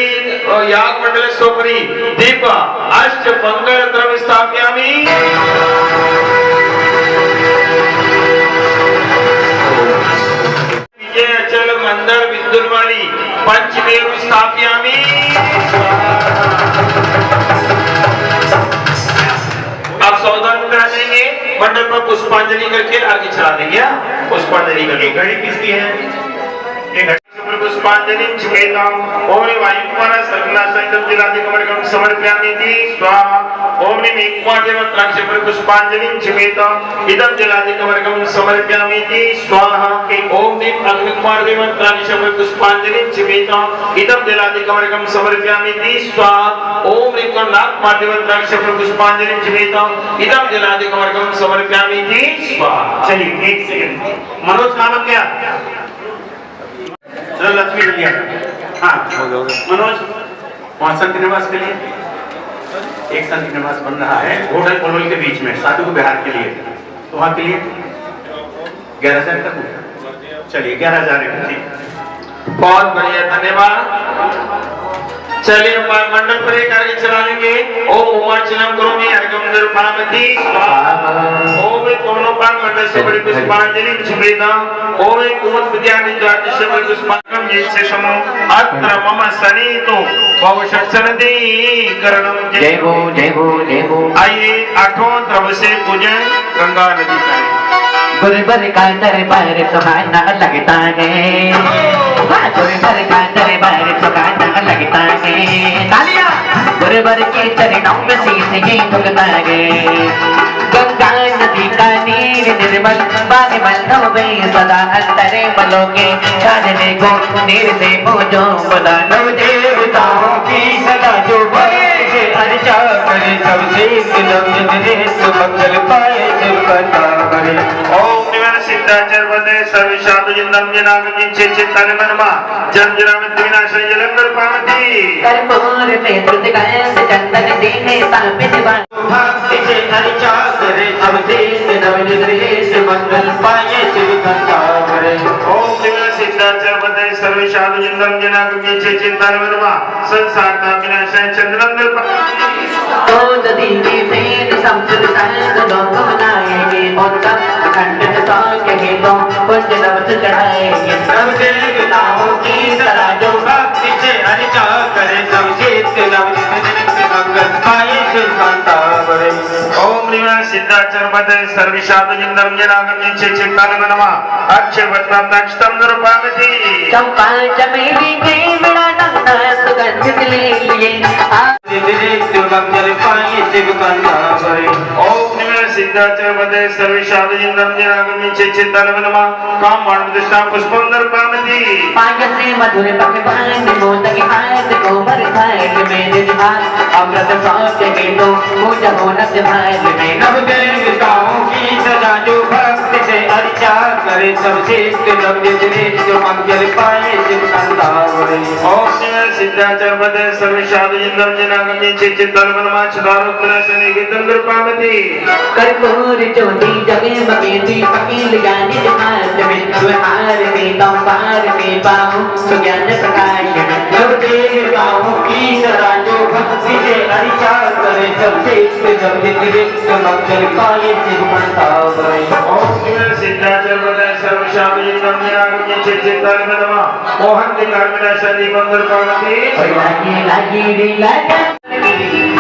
याग मंडल सोपरी दीप अष्ट मंगल द्रव्य स्थापयामि। विजय अचल मंदर विद्युन्माली पंचमेरु स्थापयामि। अब सौदान करा देंगे, मंडप पर पुष्पांजलि करके आगे चला देंगे। पुष्पांजलि करके घड़ी किसकी है? ये घड़ी पुष्पांजलि छिपेताम ओम वायुपुरा सर्वना सहितम जिलाधिकमर्गम समर्पयामि स्वाहा ओम एकवादेवत्राक्ष पुष्पांजलि छिपेताम इदम जिलाधिकमर्गम समर्पयामि स्वाहा ओम अग्निकुमार देवत्राक्ष पुष्पांजलि छिपेताम इदम जिलाधिकमर्गम समर्पयामि स्वाहा ओम कर्णाक देवत्राक्ष पुष्पांजलि छिपेताम इदम जिलाधिकमर्गम समर्पयामि स्वाहा। चलिए एक सेकंड, मनोज का नाम क्या? चलो लक्ष्मी लिया। हाँ मनोज, वहाँ संत निवास के लिए एक संत निवास बन रहा है होटल पनवेल के बीच में साधु को बिहार के लिए, तो वहाँ के लिए 11,000 का दूँ। चलिए 11,000 है। ठीक, बहुत बढ़िया, धन्यवाद। चलिए मंडल पर एक आगे चला लेंगे। ओम उमाचनम करोमि अर्घ्यम निरूपणामि स्वाहा ओम दोनों पान मंडल से बड़ी पुष्पांजलि छिपेताम ओम कुमत विद्यानि द्वादश बड़ी पुष्पांजलि ये समो अत्र मम सनीतो बहुषत्सनति करणम जय हो जय हो जय हो। आइए आठों द्रव से पूजन गंगा नदी का गुरुबर का दरबार सुहाना लगता है, गुरुबर का दरबार सुहाना लगता है। तालियां। गुरुबर के चरणों में शीश ये झुकता है। गंगा नदी का नीर निर्मल बागमल नवे सदा अंतरे मलो के छानने को नीर से पूजो बदा नव देवताओं की सदा जो बड़े अर्चा करे सबसे मंगल पाए शिवकथा करे। ओम निवास सिद्धाचार्य वदे सर्वशाद जिंदम जनागम जिनसे तन मनमा जन जनामत विनाश जलंधर पावती कर्पूर में धृत गाय चंदन दीने तापित बाण भक्ति से अर्चा करे सबसे नवनिर्देश मंगल पाए शिवकथा करे। ओम निवास सिद्धाचार्य वदे सर्वशाद जिंदम जनागम जिनसे तन मनमा संसार का विनाश चंद्रंदर पावती तो दीदी में संस्कृत संग लोक मनाएंगे और तब खंडित सांग के तो पुण्य नवत चढ़ाएंगे। सब देवताओं की तरह जो भक्ति से अर्चा करे सबसे मंगल पाए शिवकथा करे। ओम निवास सिद्धाचार्य वदे सर्वशाद जिंदम जनागम जिनसे तन मनमा अक्षय वत्ताक्षतम निरूपणामि चंपा चमेली के बिना नंदा सुगंधित ले लिए मंगल पाए शिवकथा करे। ओम निवास सिद्धाचार्य वदे सर्वशाद जिंदम जनागम जिनसे तन मनमा काम मानवदृष्टा पुष्पम निरूपणामि पाय से मधुर पकवान मोदक हाथ कोमल थाल में निधान अमृत सौंप के तो पूजा हो नव भाल में नव देवताओं की सदा जो भक्ति से अर्चा करे सबसे नवनिर्देश मंगल पाए शिवकथा करे। ओम निवास सिद्धाचार्य वदे सर्वशाद जिंदम जनागम जिनसे तन मनमा छदारो विनाशने गीतम निरूपणामि कर्पूर ज्योति जगे मगे दीपके लगाने हाथ में हार में पार में पाऊं सुज्ञान प्रकाश नव देवताओं की सदा जो भक्ति से अर्चा करे सबसे नवनिर्देश मंगल पाए शिवकथा करे। ओम निवास सिद्धाचार्य वदे सर्वशाद जिंदम जनागम जिनसे तन मनमा मोहन दिकार विनाशने गीतम निरूपणामि लागी लागी रे लागा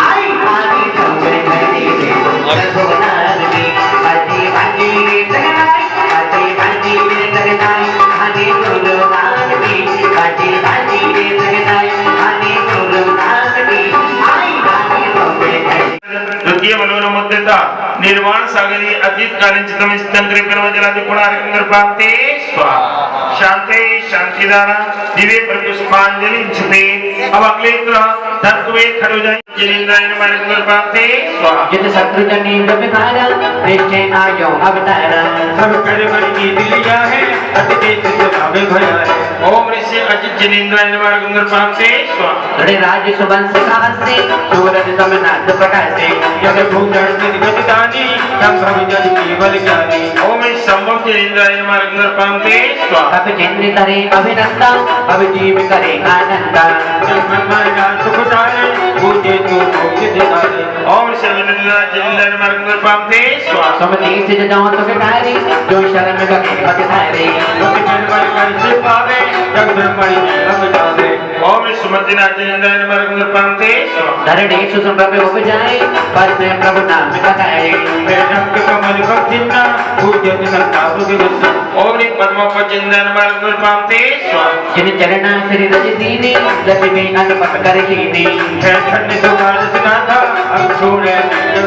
आई आगे चंद्र घड़ी रे सोनार में आती आती रे तगनाई आती आती रे तगनाई आने तोलो नाग में आती आती रे तगनाई आने तोलो नाग में आई आगे चंद्र घड़ी द्वितीय मनोरमुद्रिता निर्वाण सागरी अतीत कालीन चितम स्तंत्रे प्रवचनादि पुनर्गंगर प्राप्ते स्वाहा। शांति शांतिदारा दिव्य पुष्पांजलि छिपे अब अगले धर्तवे खड़े हो जाए जिनेंद्रायण मार्गंगर प्राप्ते स्वाहा। जित शत्रु जनी व्यभिचारा प्रेक्षे आयो अवतारा सब कर भर की दिलिया है अति देश भावे भया है। ओम ऋषि अजित जिनेंद्रायण मार्गंगर प्राप्ते स्वाहा। बड़े राज सुबंस साहसे सूरज समनाथ प्रकाशे यह भूषण निर्गत दानी संभव जन केवल ज्ञानी। ओम संभव जिनेंद्रायण मार्गंगर प्राप्ते स्वाहा। अब जिन्द करे अभिनंदा अब जीव करे आनंदा जब ब्रह्मा का सुख जाने पूजे तो भोग दिलाने। ओम जिनेंद्रायण मार्गंगर प्राप्ते स्वाहा। समझी से जाओ सुख कारी जो शरण गए भगधारे लोक जन्म कर से पावे जग ब्रह्मणि अब जावे। ओम सुमतिना जिनेन्द्राय नमः गुरुपांते धरणेषु संप्रभे उपजाए पर में प्रभु नाम कहाए कमल भक्तिना पूज्यति संताप विवस्य ओम पद्मोपजिनेन्द्राय नमः गुरुपांते जिन चरणा श्री रज दीने रज में अनुपत कर लीने धन्य सुभाष सिनाथा अक्षोणे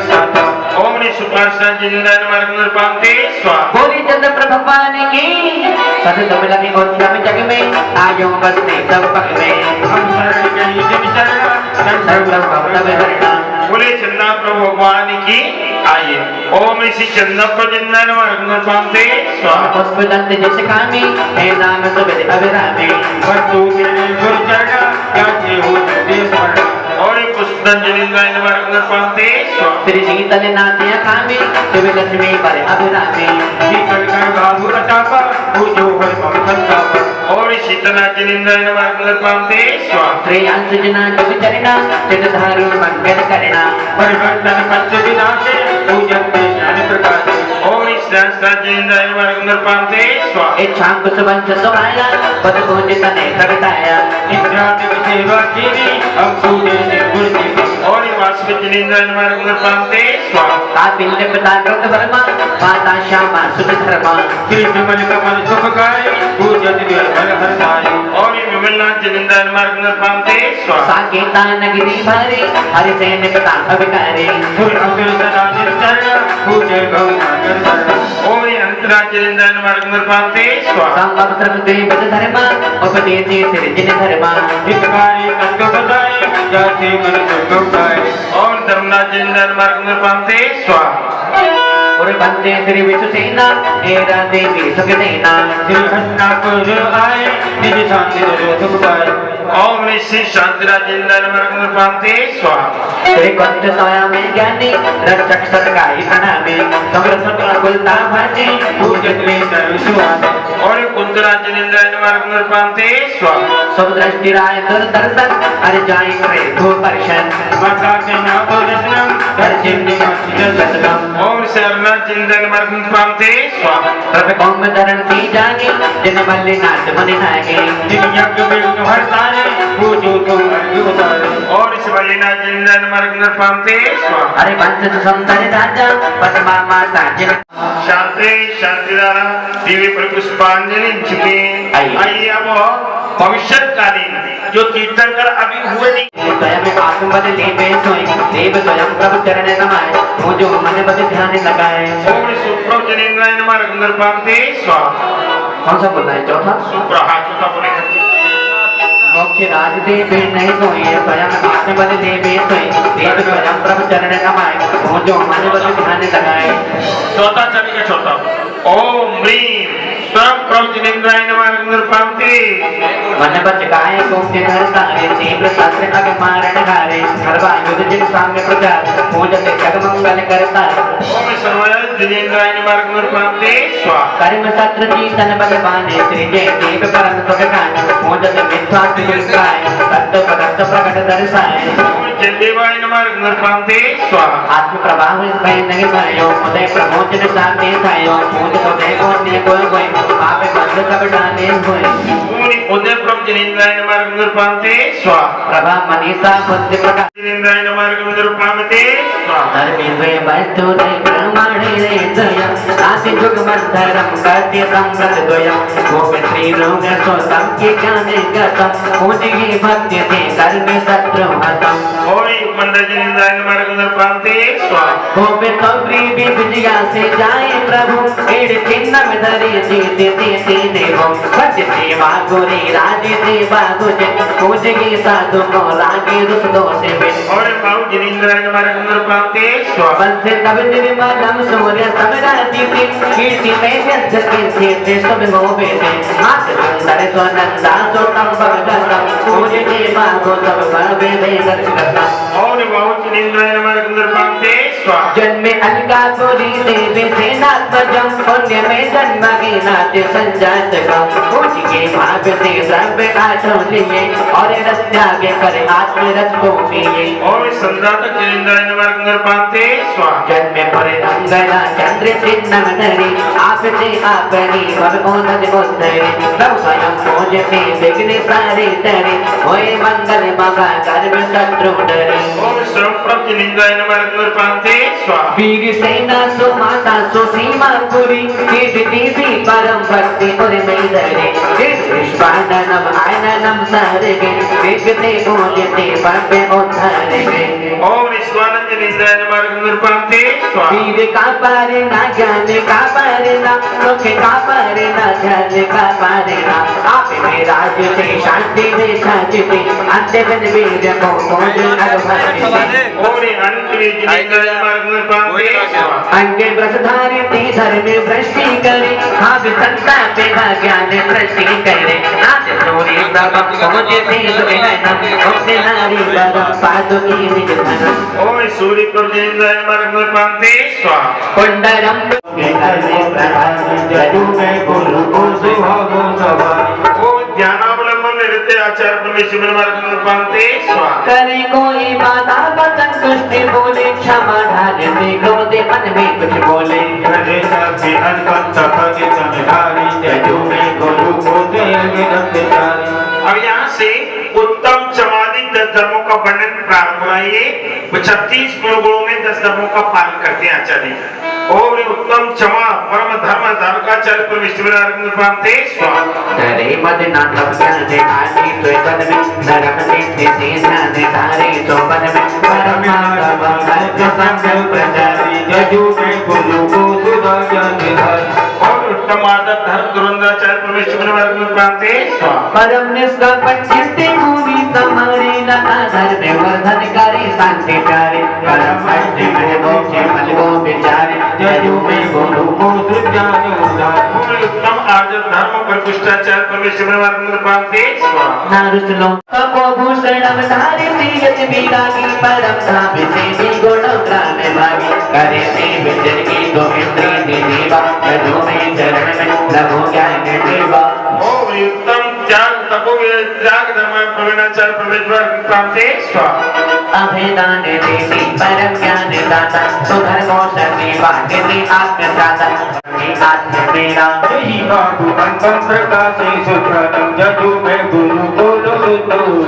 साथा ओम सुपार्षा जिनेन्द्राय नमः गुरुपांते बोली चंद्र भगवान की सतत मिलने और श्याम जग में आयो बसते सब पग में हम शरण गए जन चरण सर्व भव हरणा बोले चंदा प्रभु भगवान की आइए ओम श्री चंदा प्रजिन्दाय नमः गुरुपांते पुष्प दंत जिस कामी है नाम सुबह अभिरामी वस्तु मेरे गुरु चरण क्या से हो देश पर और पुष्पांजलिंद्राय नमः गुरुपांते श्री शीतल नाथ्य कामी शिव लक्ष्मी पर अभिरामी शीतल कर बाबू अटापा पूजो है मम संताप और शीतलांजलिंद्राय नमः गुरुपांते श्री अंशुजना जुग चरणा चित धारू मंगल करना परिवर्तन पंच विनाशे पूजन्ते ज्ञान प्रकाशे ओम सहस्रांजलिंद्राय नमः गुरुपांते इच्छा कुछ वंश सुहाया पद पूजित ने प्रगटाया इन्द्रादि सेवा कीनी हम पूजे ने गुरु जी और वासुदेवजिनेन्द्राय नमः गुरुपांते कापिंड पिता कृत वर्मा माता श्यामा सुख धर्मा श्री विमल कमल सुख गाय पूजति निर्मल हरसाय और विमलनाथजिनेन्द्राय नमः गुरुपांते साकेता नगरी भारे हरिसेन पिता अभिकारी सुर असुर सदा चरण पूजे गौ मातर ओम अंतराजिनेन्द्राय नमः गुरुपांते संभव सर्वदेव धर्मा उपदेशे सिरजिन धर्मा हितकारी तत्व बताए जाति मन सुख गाय ओम धर्मनाथजिनेन्द्राय नमः गुरुपांते और बंदे श्री विष्णुसेना हेरा देवी सुख देना श्री हस्तापुर आए निज शांति दो सुख पाए ओम श्री शांतिराजिनेन्द्राय नमः गुरुपांते श्री कंठ सोया में ज्ञानी रक्षक सतकाई प्रणामी समर सतरा कुलता भाजी पूजत में सर्व सुहाने और कुंदराजिनेन्द्राय नमः गुरुपांते सब दृष्टि राय दुर्दर्शन हर जाय करे भूपर्शन माता के नाम रत्नम हर चिन्ह मस्जिद सतगम ओम शरणाजिनेन्द्राय नमः गुरुपांते प्रभ कौम धरण की जागे जिन मल्ली नाथ मनि नागे जिन यज्ञ में हर सारे पूजो तो अर्घ्य उतारे और शिवलीनाजिनेन्द्राय नमः गुरुपांते हरे पंच सुंदर राजा पद्मा माता जिन शांति शांतिदारा दिव्य पर पुष्पांजलि झुके आइए अब भविष्यकालीन जो तीर्थंकर अभी हुए नहीं स्वयं आत्म बदले सोई देव स्वयं प्रभु चरण नमाए मुझो मन बद ध्यान लगाए ओम सुप्रजिनेन्द्राय नमः गुरुपांते कौन सा बोलना है चौथा सुप्रहाचु का बोले मोक्ष राज देव नहीं सोई स्वयं आत्म बदले सोई देव स्वयं प्रभु चरण नमाए मुझो मन बद ध्यान लगाए चौथा चलेगा चौथा ओम ह्रीम स्वयं प्रजिनेन्द्राय नमः गुरुपांते मन बचकाए गोप्य घर सारे तीव्र शास्त्र अग मारण हारे सर्वा युद्ध जिन साम्य प्रचार पूजते जग मंगल करता ओम सर्वजिनेन्द्राय नमः गुरुपांते कर्म सत्र जी तन बलवाने श्री जय देव परम सुख गान पूजते विश्वास विश्वाय सत्य प्रकट प्रकट दर्शाए ओम जयदेवाय नमः गुरुपांते आत्म प्रभाव भय नहीं भयो उदय प्रमोचन सामने थायो पूज तो देखो ने कोई कोई पापे बंद सब डाले हुए ओम उदय प्रजिनेन्द्राय नमः गुरुपांते प्रभा मनीषा बुद्धि प्रकाश जिनेन्द्राय नमः गुरुपांते धर्मेन्द्र वस्तु नहीं ब्रह्माणे रे जय आदि जुग मंथरम गद्य संप्रत द्वयम गोप श्री रोग सोतम के ज्ञाने गतम पूजि भक्ति थे कर्म शत्रु हतम ओम मंदजिनेन्द्राय नमः गुरुपांते गोप कौरी भी विजया से जाए प्रभु एड़ चिन्ह में धरे जीते देते देवो भज सेवा गोरी राजे देवा गुज पूजि साधु को लागे रुस दोष में और बाबू जिनेन्द्राय नमः गुरुपांते बंधे तब निर्मलम सूर्य समराजी की कीर्ति में व्यंज कीर्ति सब हो बेटे मात सुंदर स्वनंदा सोतम भगतम पूज के माँ को सब भावे दे दर्श करना ओम बाहु चिनेन्द्राय नमः पांते स्वाहा जन्मे अलकापुरी देवी सेनात्मजम पुण्य में जन्म के नाते संजात का पूछ के भाग से सब आठों लिए और रस त्याग कर आत्मरस को पिए ओम संदात चिनेन्द्राय नमः पांते स्वाहा जन्मे पर अंगना चंद्र चिन्ह धरी आप से आपनी भगवान उद्धरे सब स्वयं पूज के विघ्न सारे टरे होए मंगल मगा कर्म शत्रु डरे ओम सर्वप्रभ चिनेन्द्राय नमः पांते स्वाहा वीर सेना सो माता सो सीमा पुरी कीट देवी परम भक्ति और में धरे विश्वाननम आननम सारे विघ्ने बोलते पापे उद्धारे ओम विश्वानंद चिनेन्द्राय नमः पांते स्वाहा वीर का पारे ना ज्ञान का पारे ना सुख का पारे ना ध्यान का पारे ना आप में राज से शांति में शांति अंत दिन वीर को खोज अरभारे ओम अनंत चिनेन्द्राय नमः पांते स्वाहा अंगे व्रतधारी ती धर्म भ्रष्टि करे भाव संता पे ज्ञान भ्रष्टि करे नाथ सूर्य प्रभम पहुँचे थे सुनम मुक्ति नारी परम पादुकी निज धनम ओम सूर्य प्रभ चिनेन्द्राय नमः पांते स्वाहा कुंडरम के करने प्रधान जदु में गुरु को सुहागो सवारी ओम ज्ञानावलंबन निरते आचार्य परमेश्वर नमः पांते स्वाहा करे कोई माता बचन कुछ बोले क्षमा ढाल से क्रोध मन में कुछ बोले करे सबसे अनकंठ के समधारी जदु में गुरु को देवचारी अब यहाँ से उत्तम समाधि 10 धर्मों का वर्णन प्रारंभ हुआ ये 36 गुणों में 10 धर्मों का पालन करते हैं आचार्य ओम उत्तम क्षमा परम धर्म धारकाचार्य परमेश्वर पांते स्वाहा करे मद ना तब ज्ञान आदि तो तन में नरक नित्य सीधा निधारे तो बन में परमात्मा भक्त संग प्रचारी जदु में गुरु को सुधा ज्ञान धारी और उत्तम आदर धर्म दुरंदाचार्य परमेश्वर पांते स्वाहा परम निष्कपट चित्ते भूमि तुम्हारी लता धर्म वर्धन करे शांति करे परम भक्त में मोक्ष फल को विचारे जदु में गुरु को ज्ञान उदार उत्तम आदर धर्म परिपुष्टाचार्य परमेश्वर पांते स्वाहा नारुसलो को भूषणम धारे तीयत विरागी परम धाम से भी गुण ग्राम भागी करे से विजन की दो इंद्रिय देवा जदु में चरण में लघु ज्ञान देवा ओम उत्तम त्याग तपो त्याग धर्म प्रवीणाचार्य परमेश्वर पांते स्वाहा अभेदान देवी परम ज्ञान दाता सुधर्मो शक्ति वाग्यति आत्मदाता आत्म मेरा यही बाबू अंतंत्र का से सुखदम जदु में गुरु को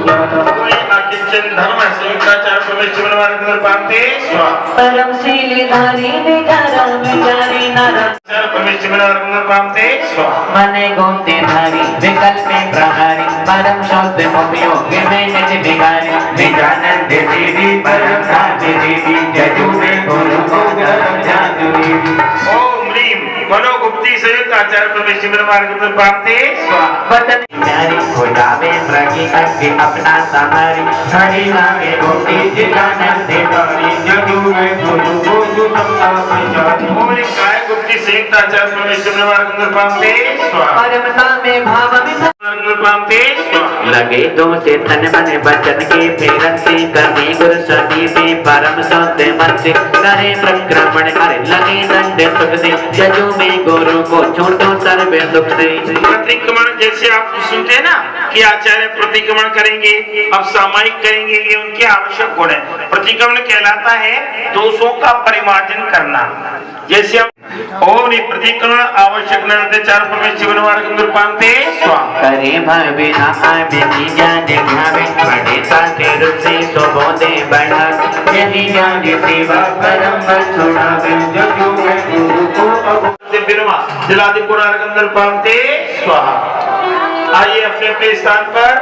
ज्ञानम किंचन धर्म संयुक्ताचार्य परमेश्वर पांते स्वाहा परम शीली धारी निचारा विचारी नरम परमेश्वर पांते स्वाहा मने गोते धारी विकल्प प्रहारी परम शब्द उपयोग में निज बिगारी निजानंद देवी परम साध्य देवी जदु में गुरु को ज्ञान देवी ओम ह्रीम मनोगुप्ती संयुक्ताचार्य परमेश्वर पांते स्वाहा वतन प्यारी हो जावे प्रगी अग्नि अपना समारी हरि नामे गोती जिजानंद देवी जदु में गुरु को सुसंता विचारी ओम काय गुप्ती संयुक्ताचार्य परमेश्वर पांते स्वाहा परमता में भाव पांते स्वाहा लगे दो से तन मन वचन के फेरन से कभी गुरु सती में परम सत्य मन से करे प्रक्रमण करे लगे दंड सुख से जजू में गुरु को छोटो सर्व दुख से प्रतिक्रमण जैसे आप सुनते हैं ना कि आचार्य प्रतिक्रमण करेंगे अब सामायिक करेंगे ये उनके आवश्यक गुण है। प्रतिक्रमण कहलाता है दोषों का परिमार्जन करना। जैसे हम ओम प्रतिक्रमण आवश्यक नरचार परमेश्वर पांते स्वाहा करे भावे ना आवे ज्ञान ध्यावे बड़े साथे रुचि सोबोधे बढ़ा यही ज्ञान सेवा परम छुड़ावे जदु में गुरु को बिरमा जलादिपुर पांते स्वाहा। आइए अपने अपने स्थान पर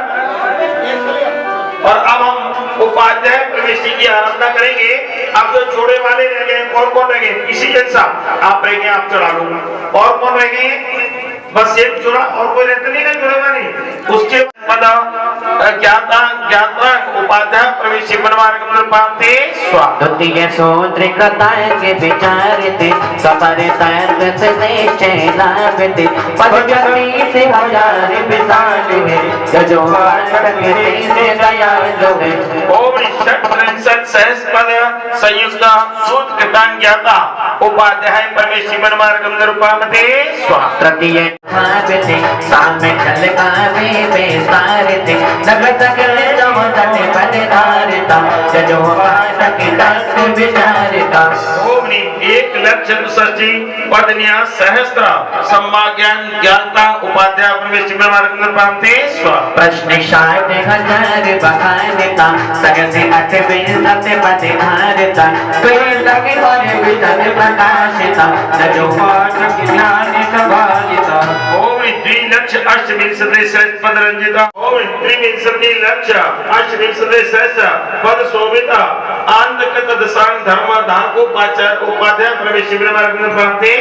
और अब हम उपाध्याय प्रवेशी की आराधना करेंगे। अब जो छोड़े वाले रह गए कौन रह गए इसी जैसा आप रह गए आप चढ़ा लो और कौन रह गए बस एक जोड़ा और कोई रहता नहीं ना जोड़े वाले उसके ज्ञाता उपाध्याय प्रवेश प्रवेश ब्रह्मार्ग पाते स्वाहा द्वितीय सूत्र कथाएं के विचारते सफर तर्क निश्चय लाभते पद गति से हजार विशाल है जो वाचक से दयालु है ओम षट्त्रिंशत् सहस्रपद संयुक्त सूत्र कृतान ज्ञाता उपाध्याय परमेश ब्रह्मार्ग निरूपामते स्वाहा तृतीय भावते साम्य कल कावे बेसारते नगत करे जमतट पद धारता जो वाचक तत्व विचारता ओम एक लक्ष्य सृष्टि पदन्यास सहस्त्र सम्मा ज्ञान ज्ञाता उपाध्याय परमेश ब्रह्मार्ग निरूपामते स्वाहा प्रश्न 60,000 बखानता सगसे अठवें सत्य पद धारता कोई लगे और विचल प्रकाशिता जो वाचक ज्ञान संभालिता ओम द्विलक्ष अष्टविंशति सहस्र पद रंजिता ओम त्रिविंशति लक्ष अष्टविंशति सहस्र पद शोभिता आंतक तदसांग धर्म धाको पाचार उपाध्याय परमेश ब्रह्मार्ग निरूपामते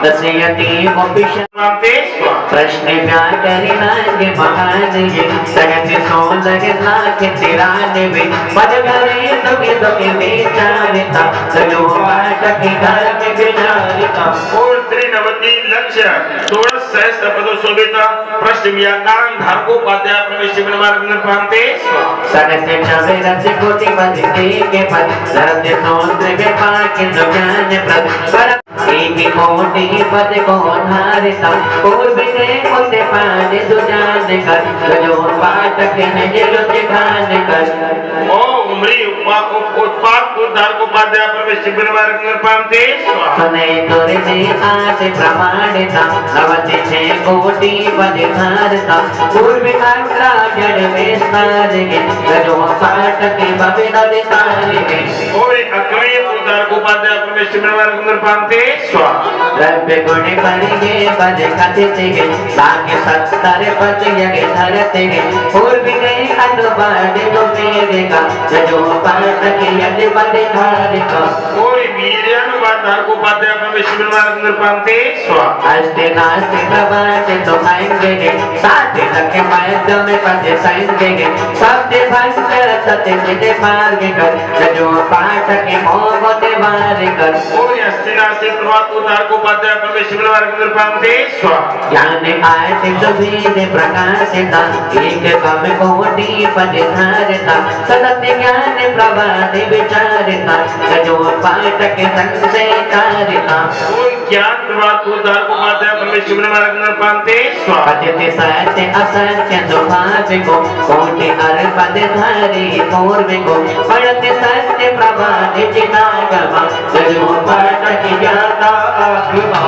दशयति मोपिश पामते प्रश्न व्याकरणांग महान ये सगसे 16 लाख 93 पद घरे दुखे दुखे विचारता जो वाचक धर्म विचारता और त्रिनवति लक्ष 16 सहस्र पद शोभिता प्रश्न व्याकरण धाको उपाध्याय परमेश ब्रह्मार्ग निरूपामते सगसे 84 कोटि पद के पद धर्म सूत्र के पाक ज्ञान प्रद पर एक कोटि पद को धारता पूर्व के मुझे पाने सुजान कर जो पाठक है जो ध्यान कर ओ उम्री उत्पाद उद्धार को उपाध्याय परमेश ब्रह्मार्ग निरूपामते सुने तोरे से आस प्रमाणता नवति छे कोटि पद धारता पूर्व का जड़ विस्तार के जो पाठक बबिना विस्तार के ओए अग्रणी उद्धार को उपाध्याय परमेश ब्रह्मार्ग निरूपामते द्रव्य गुण पड़िगे पद कथित है साके 70 पद यगे धरते है पूर्व गए अनुवाद जो मेरे का जो पाठक यदि पद धारिका ओए वीर्यानुवाद धार को उपाध्याय परमेश ब्रह्मार्ग निरूपामते अष्ट नास्ति प्रभात तो आएंगे साथ लख मायद में पद साएंगे शब्द भाषा सत्य सिद्ध मार्ग कर जो पाठक मोहब्बत मार कर ओए अस्तिनासि प्रभात उद्धार को उपाध्याय परमेश ब्रह्मार्ग निरूपामते ज्ञान आयत सुभेद प्रकाशिता एक कम कोटि पद धारता सत्य ज्ञान प्रभात विचारता जो पाठक संशय तारता ओए ज्ञान प्रभात उद्धार को उपाध्याय परमेश ब्रह्मार्ग निरूपामते पठते सत्य असत्य सुभाव को कोटि हर पद धारे पूर्व को पढ़ते सत्य प्रभात चितागमा जो पाठक ज्ञाता आत्मा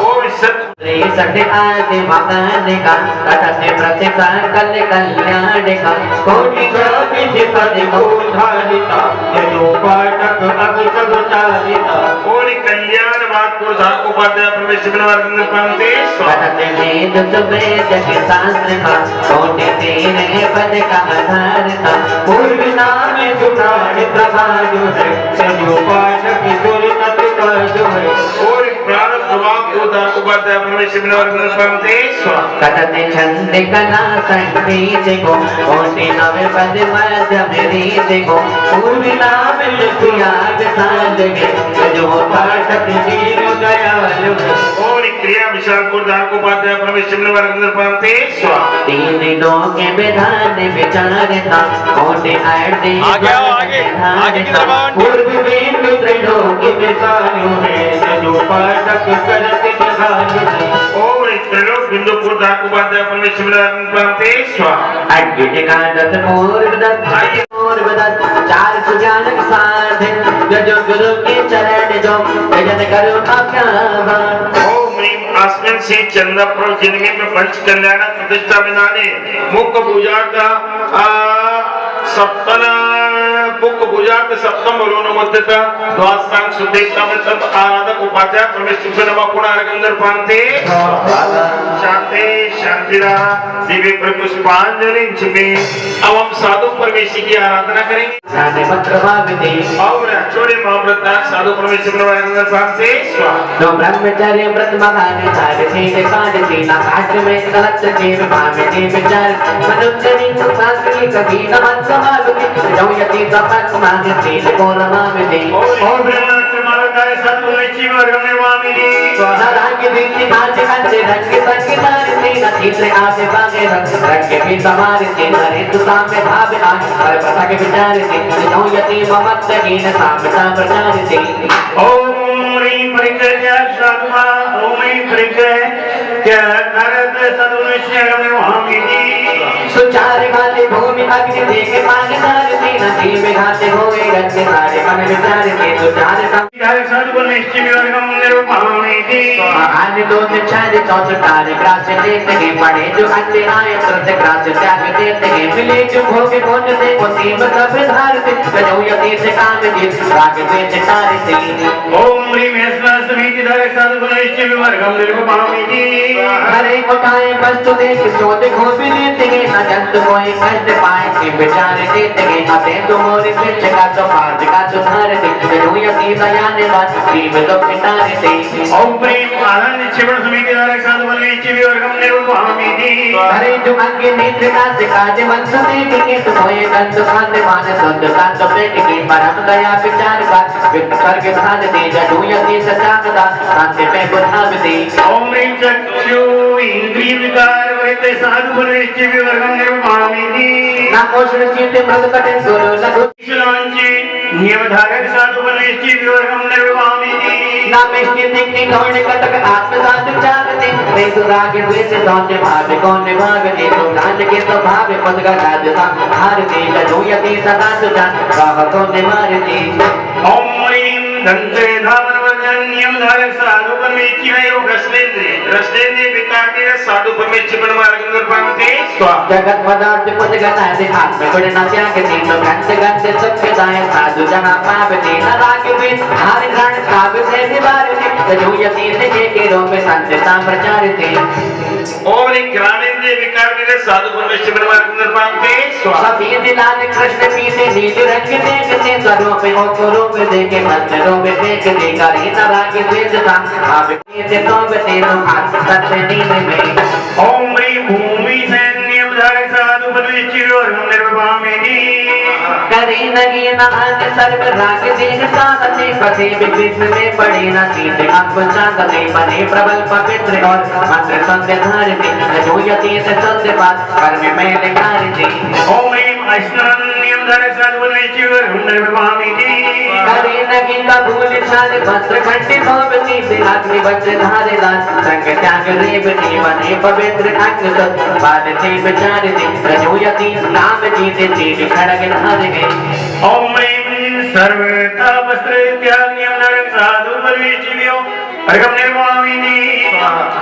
ओए सत्य सत्य आदि मकान का कथते प्रतिका कल कल्याण का कोटि चौबीस पद को धारिता जो पाठक अब सब तारिता ओए कल्याणवाद को उद्धार को उपाध्याय परमेश ब्रह्मार्ग निरूपामते कथते वेद सुवेद के शास्त्र का कोटि 13 पद का धारता पूर्व नाम सुनाड़ प्रभाव है जो पाठक सुरत का जो है और प्राण प्रभाव को उद्धार को उपाध्याय परमेश ब्रह्मार्ग निरूपामते कथते छंद कला संगीत को कोटि 9 पद मध्यम रीत को पूर्व नाम त्याग साध के जो पाठक दीन दयालु और क्रिया विशाल को उद्धार को उपाध्याय परमेश ब्रह्मार्ग निरूपामते तीन दिनों के विधान विचारता कोटि आगे पूर्व में मित्रों की विचारू है जो पाठक करते और त्रिलोक बिंदु को उद्धार को उपाध्याय परमेश ब्रह्मार्ग निरूपामते अग्नि का दत्त पूर्व दत्त चार सुजानक साध जो गुरु के चरण जो भजन करो अज्ञान ओम ह्रीं आसमन से चंद्र प्रो जिनमें में पंच कल्याण प्रतिष्ठा बिनाने मुख पूजा का सप्तना मुख पूजा पूजार्थ सप्तम बलोनुमोदित द्वादशांग शुद्धेक्षामृतम आराधक उपाध्याय परमेश्वर नमः पुनर्गंधर पांते शांति शांतिरा दिव्य पुष्पांजलि छिपे। अब हम साधु परमेश्वर की आराधना करेंगे और छोड़े महाव्रत साधु परमेश्वर पुनर्गंधर पांते तो ब्रह्मचर्य व्रत महान धार से काज सीना काट में कलच के भाव के विचार मनुष्य नी सुखासी कभी न मन समालुति जो यति तपक मांगे सील को नमामि और ब्रह्मा तुम्हारा कार्य सत्व निश्चय और हमने वामिनी राग दिन काज काज रंग संग तार से नथी से आसे बागे रंग भी समार से हरे तुता में भाव आए पर पता के विचार से जो यति ममत हीन सामता प्रचार से ओम ह्रीं परिचर्या साधुमा ओम ह्रीं परिचय क्या करत सदुनिश्चय हमने वामिनी सुचार घाते भूमि अग्नि देखे पानी धार से नदी में घाते होए गंगे सारे मन विचार के सुचार कार्य सत्व निश्चय और हमने वामिनी आने दो छाजे चौथ तारे ग्रास देते हैं पढ़े जो अन्य आए तुरंत ग्रास त्याग देते हैं मिले जो भोगे कौन दे मुसीबत सब धार से जो यति से काम दे राग से चितारे से ओम ह्रीं महेश्वर समिति धारे साधु निश्चय और हमने वामिनी हरे उठाए वस्तु देख सोच खो भी लेते हैं न जंत कोई कष्ट पाए के विचार देते हैं अते तो मोरे से का तो मार्ग का सुधार दे जो यति दया ने बात की में तो पितारे से ओम प्रेम आनंद चिवड़ समिति धारे साधु निश्चय और हमने वामिनी हरे जो अंगे नेत्र का सिकाज वंश देखेंगे तो होए गंध खाते मान सुंद का तो पेट की परम दया विचार का वित्त स्वर्ग धान दे जो यति सचाकदा शांति पे बुझाव दे ओम ह्रीं चक्षु इंद्रिय विकार वैते साधु निश्चय और हमने वामिनी नामोषण चीते मृग कटे गुरु लघु शिलांची नियम धारक साधु निश्चय और हमने वामिनी नामेष्टि दिक्ति गौण कटक आत्मसात चाहते वे सुराग द्वेष सौंदर्य भाव कौन भागते तो राज के स्वभाव पद का राज भारती जो यति सदा सुजा राह को निवारती ओम ह्रीं दंते धावन वजन्यम धारक साधु निश्चय योग रस्तेंद्रिय विकारते साधु परमेश्वर मार्गंधर पांते जगत पदार्थ पद गणाते आत्म गुण न त्यागते तो गंध गंध सत्यदाय साधु जहाँ पावते न राग द्वेष हार ग्रहण काव्य से निवारते जो यति से के रूप में संतता प्रचारते ओम ह्रीं ग्रामेंद्रिय विकारते साधु परमेश्वर मार्गंधर पांते सफेद लाल कृष्ण पीते नील रंग देखते स्वरूप हो रूप देखे मंत्र रूप देखते करे न राग द्वेषता भाव से तो बते तो हाथ सत्य नील में ओम ह्रीं भूमि सैन्यम धारक साधु निश्चय और हमने वामिनी करे नगी नान सर्व राग देह साधते पते विकृष्ण में पड़े न सीत अप चाहते बने प्रबल पवित्र और मंत्र संध्य धारते जो यति से संध्य पात कर्म में लिखारते ओम ह्रीं अष्टान्यम धारक साधु निश्चय और हमने वामिनी करे नगी का भूल छाल वस्त्र खंडित हो बनी से अग्नि वज्र धारे दान संग त्याग रेवती बने पवित्र अग्नि सत बाद से विचार दे जो यति नाम जीते तेज खड़ग धार गए ओम ह्रीं सर्वथा वस्त्र त्याग्यम धारक साधु निश्चय और हमने वामिनी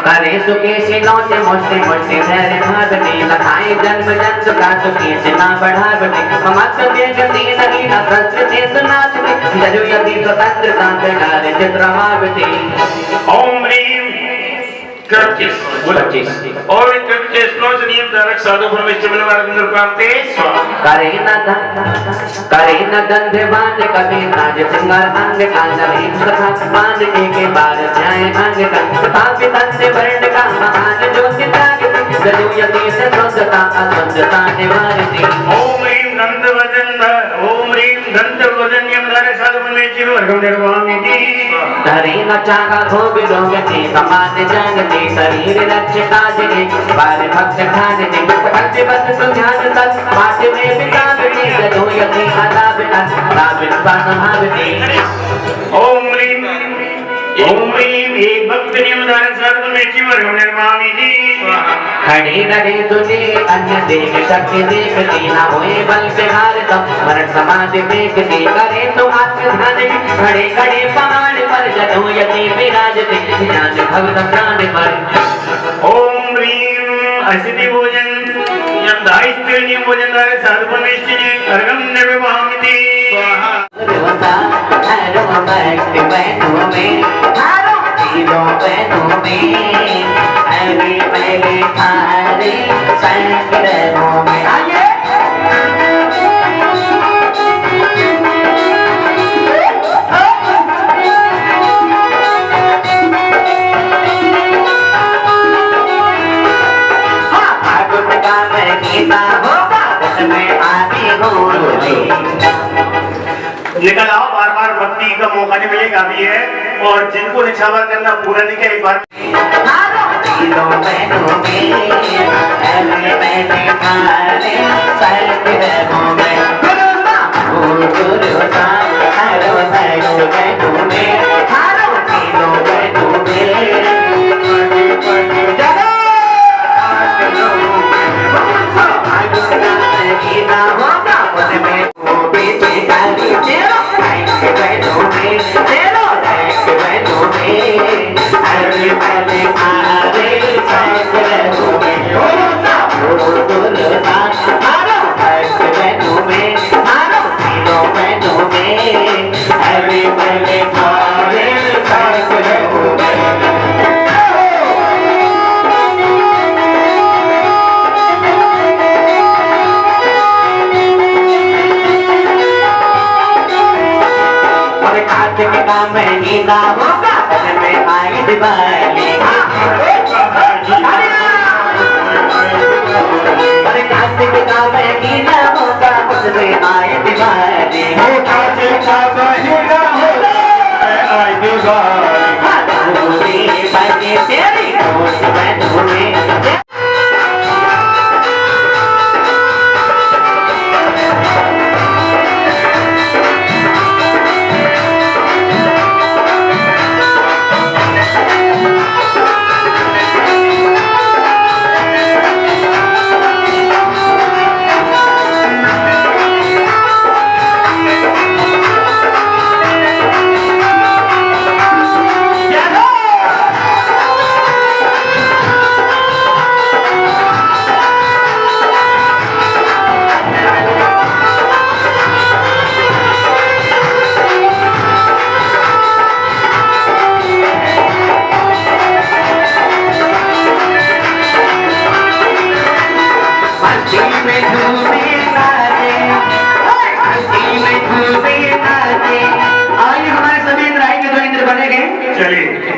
करे सुखे से लौटे मुष्टि मुष्टि धैर्य भावनी लखाए जन्म जन्म का सुखी से ना बढ़ावनी ममत देख दी नहीं न शस्त्र से सुनाचती जजु यदि स्वतंत्रता प्रकार चित्रमावती ओम ह्रीं और कृष्ण नियम धारक साधु परमेश्वर मार्गंधर पांते करे न गंधवान कभी नाज सिंगार अंग का नवी सखा मान के बार जाए अंग का पापी तन्ने वर्ण का महान ज्योति जागती जजु यति से स्वच्छता अस्वच्छता निवारती ओम ह्रीं दंत वजन यम धारक साधु निश्चय और हमने वामिनी धरे न चाहा भोग रोगती समान जानती शरीर रक्षता जगे बार भक्त खान दे भक्त बस सुझान तत् पाठ में बितावती जदो यति अलाबना लाबिन पानहावती ओम ह्रीं एक भक्त नियम धारक साधु निश्चय और हमने वामिनी खड़ी नरे तुझे अन्य देख शक्ति देखती न होए बल विहार तब मरण समाधि देखती करे तो आत्म ध्यान खड़े खड़े पहाड़ पर जदो यति विराजते ज्ञान भक्त प्राण पर ओम ह्रीं असिद्धि भोजन यम दायित्व भोजन धारक साधु निश्चय और हमने वामिनी सा हरो भक्त बहनों में हरो तीनों बहनों में अरे पहले थारे संगरों में आइए निकल आओ, बार बार भक्ति का मौका नहीं मिलेगा अभी है। और जिनको निछावर करना पूरा नहीं किया एक बार महीना होगा में आई दिवाली अरे कार्तिक का महीना होगा उसमें आई दिवाली कार्तिक का महीना होगा आई दिवाली बजे तेरी बहनों में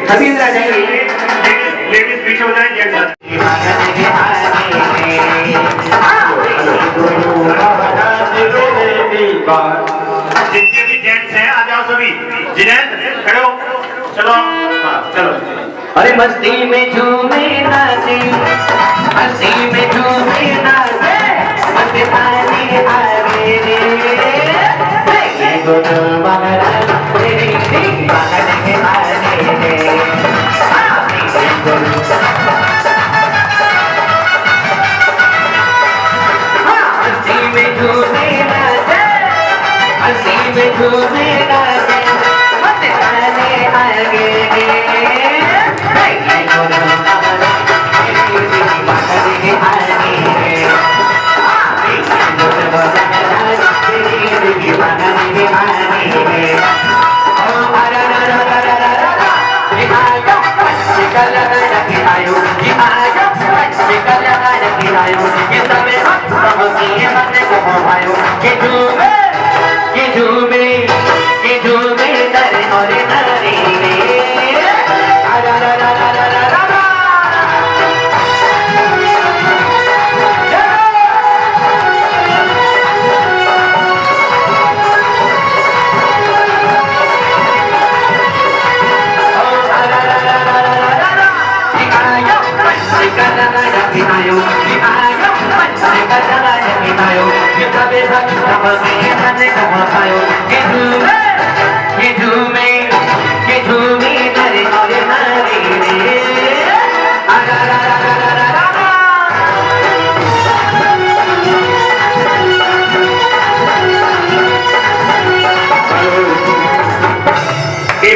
सभी इंद्र आ जाएंगे, लेडीज पीछे हो जाए, जेंट्स जितने भी जेंट्स हैं आ जाओ सभी। जिनेंद्र खड़े हो, चलो हाँ चलो। अरे मस्ती में झूमे नाचे मस्ती में झूमे नाचे मस्तानी आवे रे गुरु महाराज तेरी बाहर के आने रे मस्ती में झूमे नाचे मस्ती में झूमे नाचे मस्तानी आगे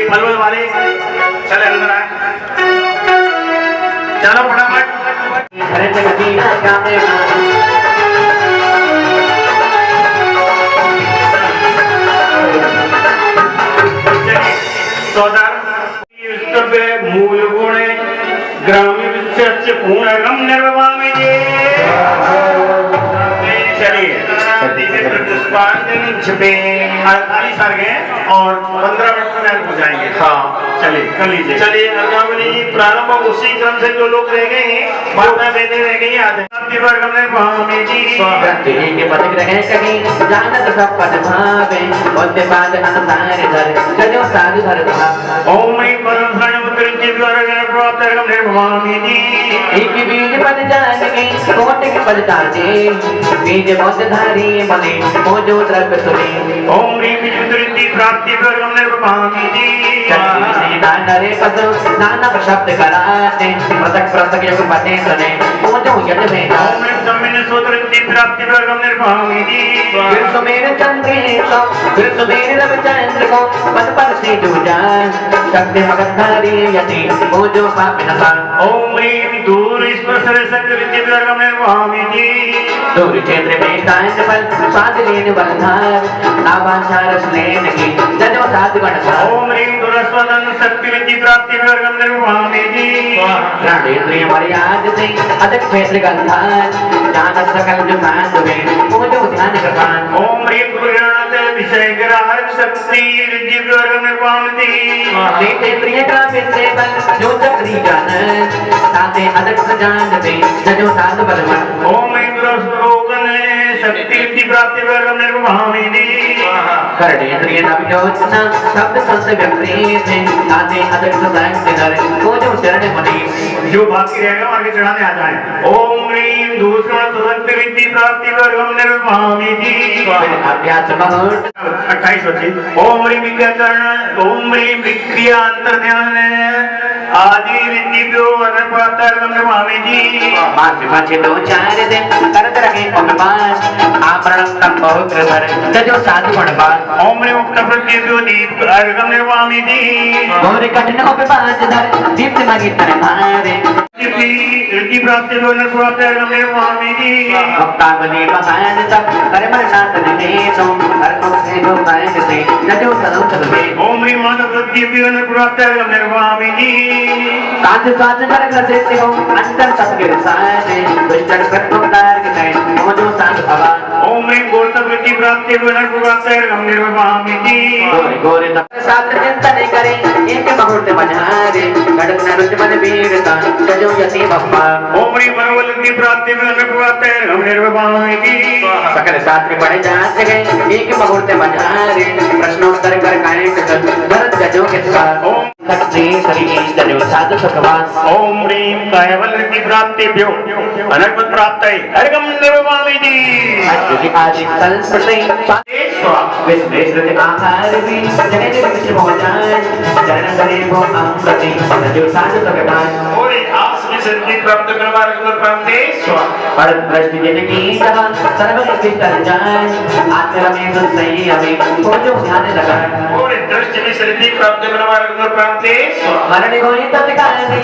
पलवल वाले चले अंदर आए, चलो फटाफट। दृष्टि पूर्णगम निर्वामी जी। चलिए छिपे 48 आ गए और 15 मिनट में हो जाएंगे। हाँ चलिए कर लीजिए। चलिए अर्घावली प्रारंभ उसी क्रम से जो लोग रह गए हैं माता बेटे रह गई आधे वर्गम निर्वामी जी। के पदक रहे कहीं जानत सब पद भावे बोलते बाद अनुसार धर जजो साधु धर ओम मई परम शरण मुद्रिंचि वर्गम निर्वामी जी। एक बीज पद जान के कोट के पद ताजे बीज मत धारी बने मोजो द्रव्य सुने ओम ह्रीं विद्युतरिद्धि प्राप्ति वर्गम निर्वामी जी। नरे पद नाना शब्द कराते पदक प्रसक योग पते सुने मोजो यद में ओम ह्रीं सम्मिलित स्वतरिद्धि प्राप्ति वर्गम निर्वामी जी। फिर सुमेर चंद्रेश फिर सुमेर रविचंद्र को पद पर से दूजा शक्ति मगध धारी यति मोजो पाप नसा ओम ह्रीं दूर स्पर्श शक्ति वर्गम निर्वामी जी। दूर क्षेत्र में कांच बल स्वाद लेने बलधार नावाचार स्नेह की जजो साधु गण ओम ह्रीं दुरस्वदन शक्ति विद्धि प्राप्ति वर्गम निर्वामी जी। प्राणेन्द्रिय मर्याद से अधिक क्षेत्र गंधार ज्ञान सकल जो शांत में मोजो ध्यान कृपान ओम ह्रीं गुरुनाथ विषय ग्राहक शक्ति विद्धि वर्गम निर्वामी जी। नेत्रेंद्रिय का विषय बल जो चक्री जान साथे अधिक सजान में जजो साधु बलवान ओम ह्रीं दुरस्वरोगन शक्ति विद्धि प्राप्ति वर्गम निर्वामी जी। कर्णेन्द्रिय नवयोजना शब्द संत व्यक्ति से साथे अधिक सजान से नर मोजो शरण मणि जो बाकी रहेगा आगे चढ़ाने आ जाए। ओम ह्रीं दूसरा सुशक्ति विद्धि प्राप्ति वर्गम निर्वामी जी। अभ्यास मुहूर्त 28 बचे। ओम ह्रीं विद्याकरण ओम ह्रीं विक्रिया अंतर्ध्यान आदि विद्युतो अनपातर्गम निर्वामी जी। मास बचे दो चार दिन करत रहे उपवास आभरण तम बहुत धर जजो साधु गुणवान ओम ह्रीं उक्त प्रत्येको दीप अर्गम निर्वामी जी। मोर कठिन उपवास धर दीप्त मगी तर भारे रिद्धि प्राप्ति वर्गम निर्वामी जी। भक्तावली महान तप करमर नाथ ने तो हर को से दो पाएं से जजो सदो चलवे ओम ह्रीं मानव प्रत्येको वर्गम निर्वामी जी। कांच कांच नरक से हो अंतर सबके सारे दुष्ट प्रत्युत्तर के कहीं मोजो साधु भगवान ओम ह्रीं गोर्त वृद्धि प्राप्ति वर्गम निर्वामी जी। गोरे गोरे तप शास्त्र चिंतन करे एक मुहूर्त बजारे गड़क नरुच मन वीरता जजो यति बप्पा ओम ह्रीं मनोवृद्धि प्राप्ति वर्गम निर्वामी जी। सकल शास्त्र पढ़े जात गए एक मुहूर्त बजारे प्रश्नोत्तर कर कायक भरत जजो के साथ ओम शक्ति शरीर जजो साधु सुखवास ओम ह्रीं कायवल रिद्धि प्राप्तिभ्यो अनर्पण प्राप्तये अर्गम निर्वामी जी। अद्भुत आदि संस्कृति विश्वेश्वरति आहार भी जगत विच भोजन जन करे भो अमृति जजो साधु सुखवास और आप सभी सिद्धि प्राप्त करवा प्राप्ति पर दृष्टि जिन की जहाँ सर्व स्थित कर जाए आत्मा में तो सही हमें खोजो ध्यान लगा और दृष्टि में सिद्धि प्राप्त करवा प्राप्ति मरण होई तत्काल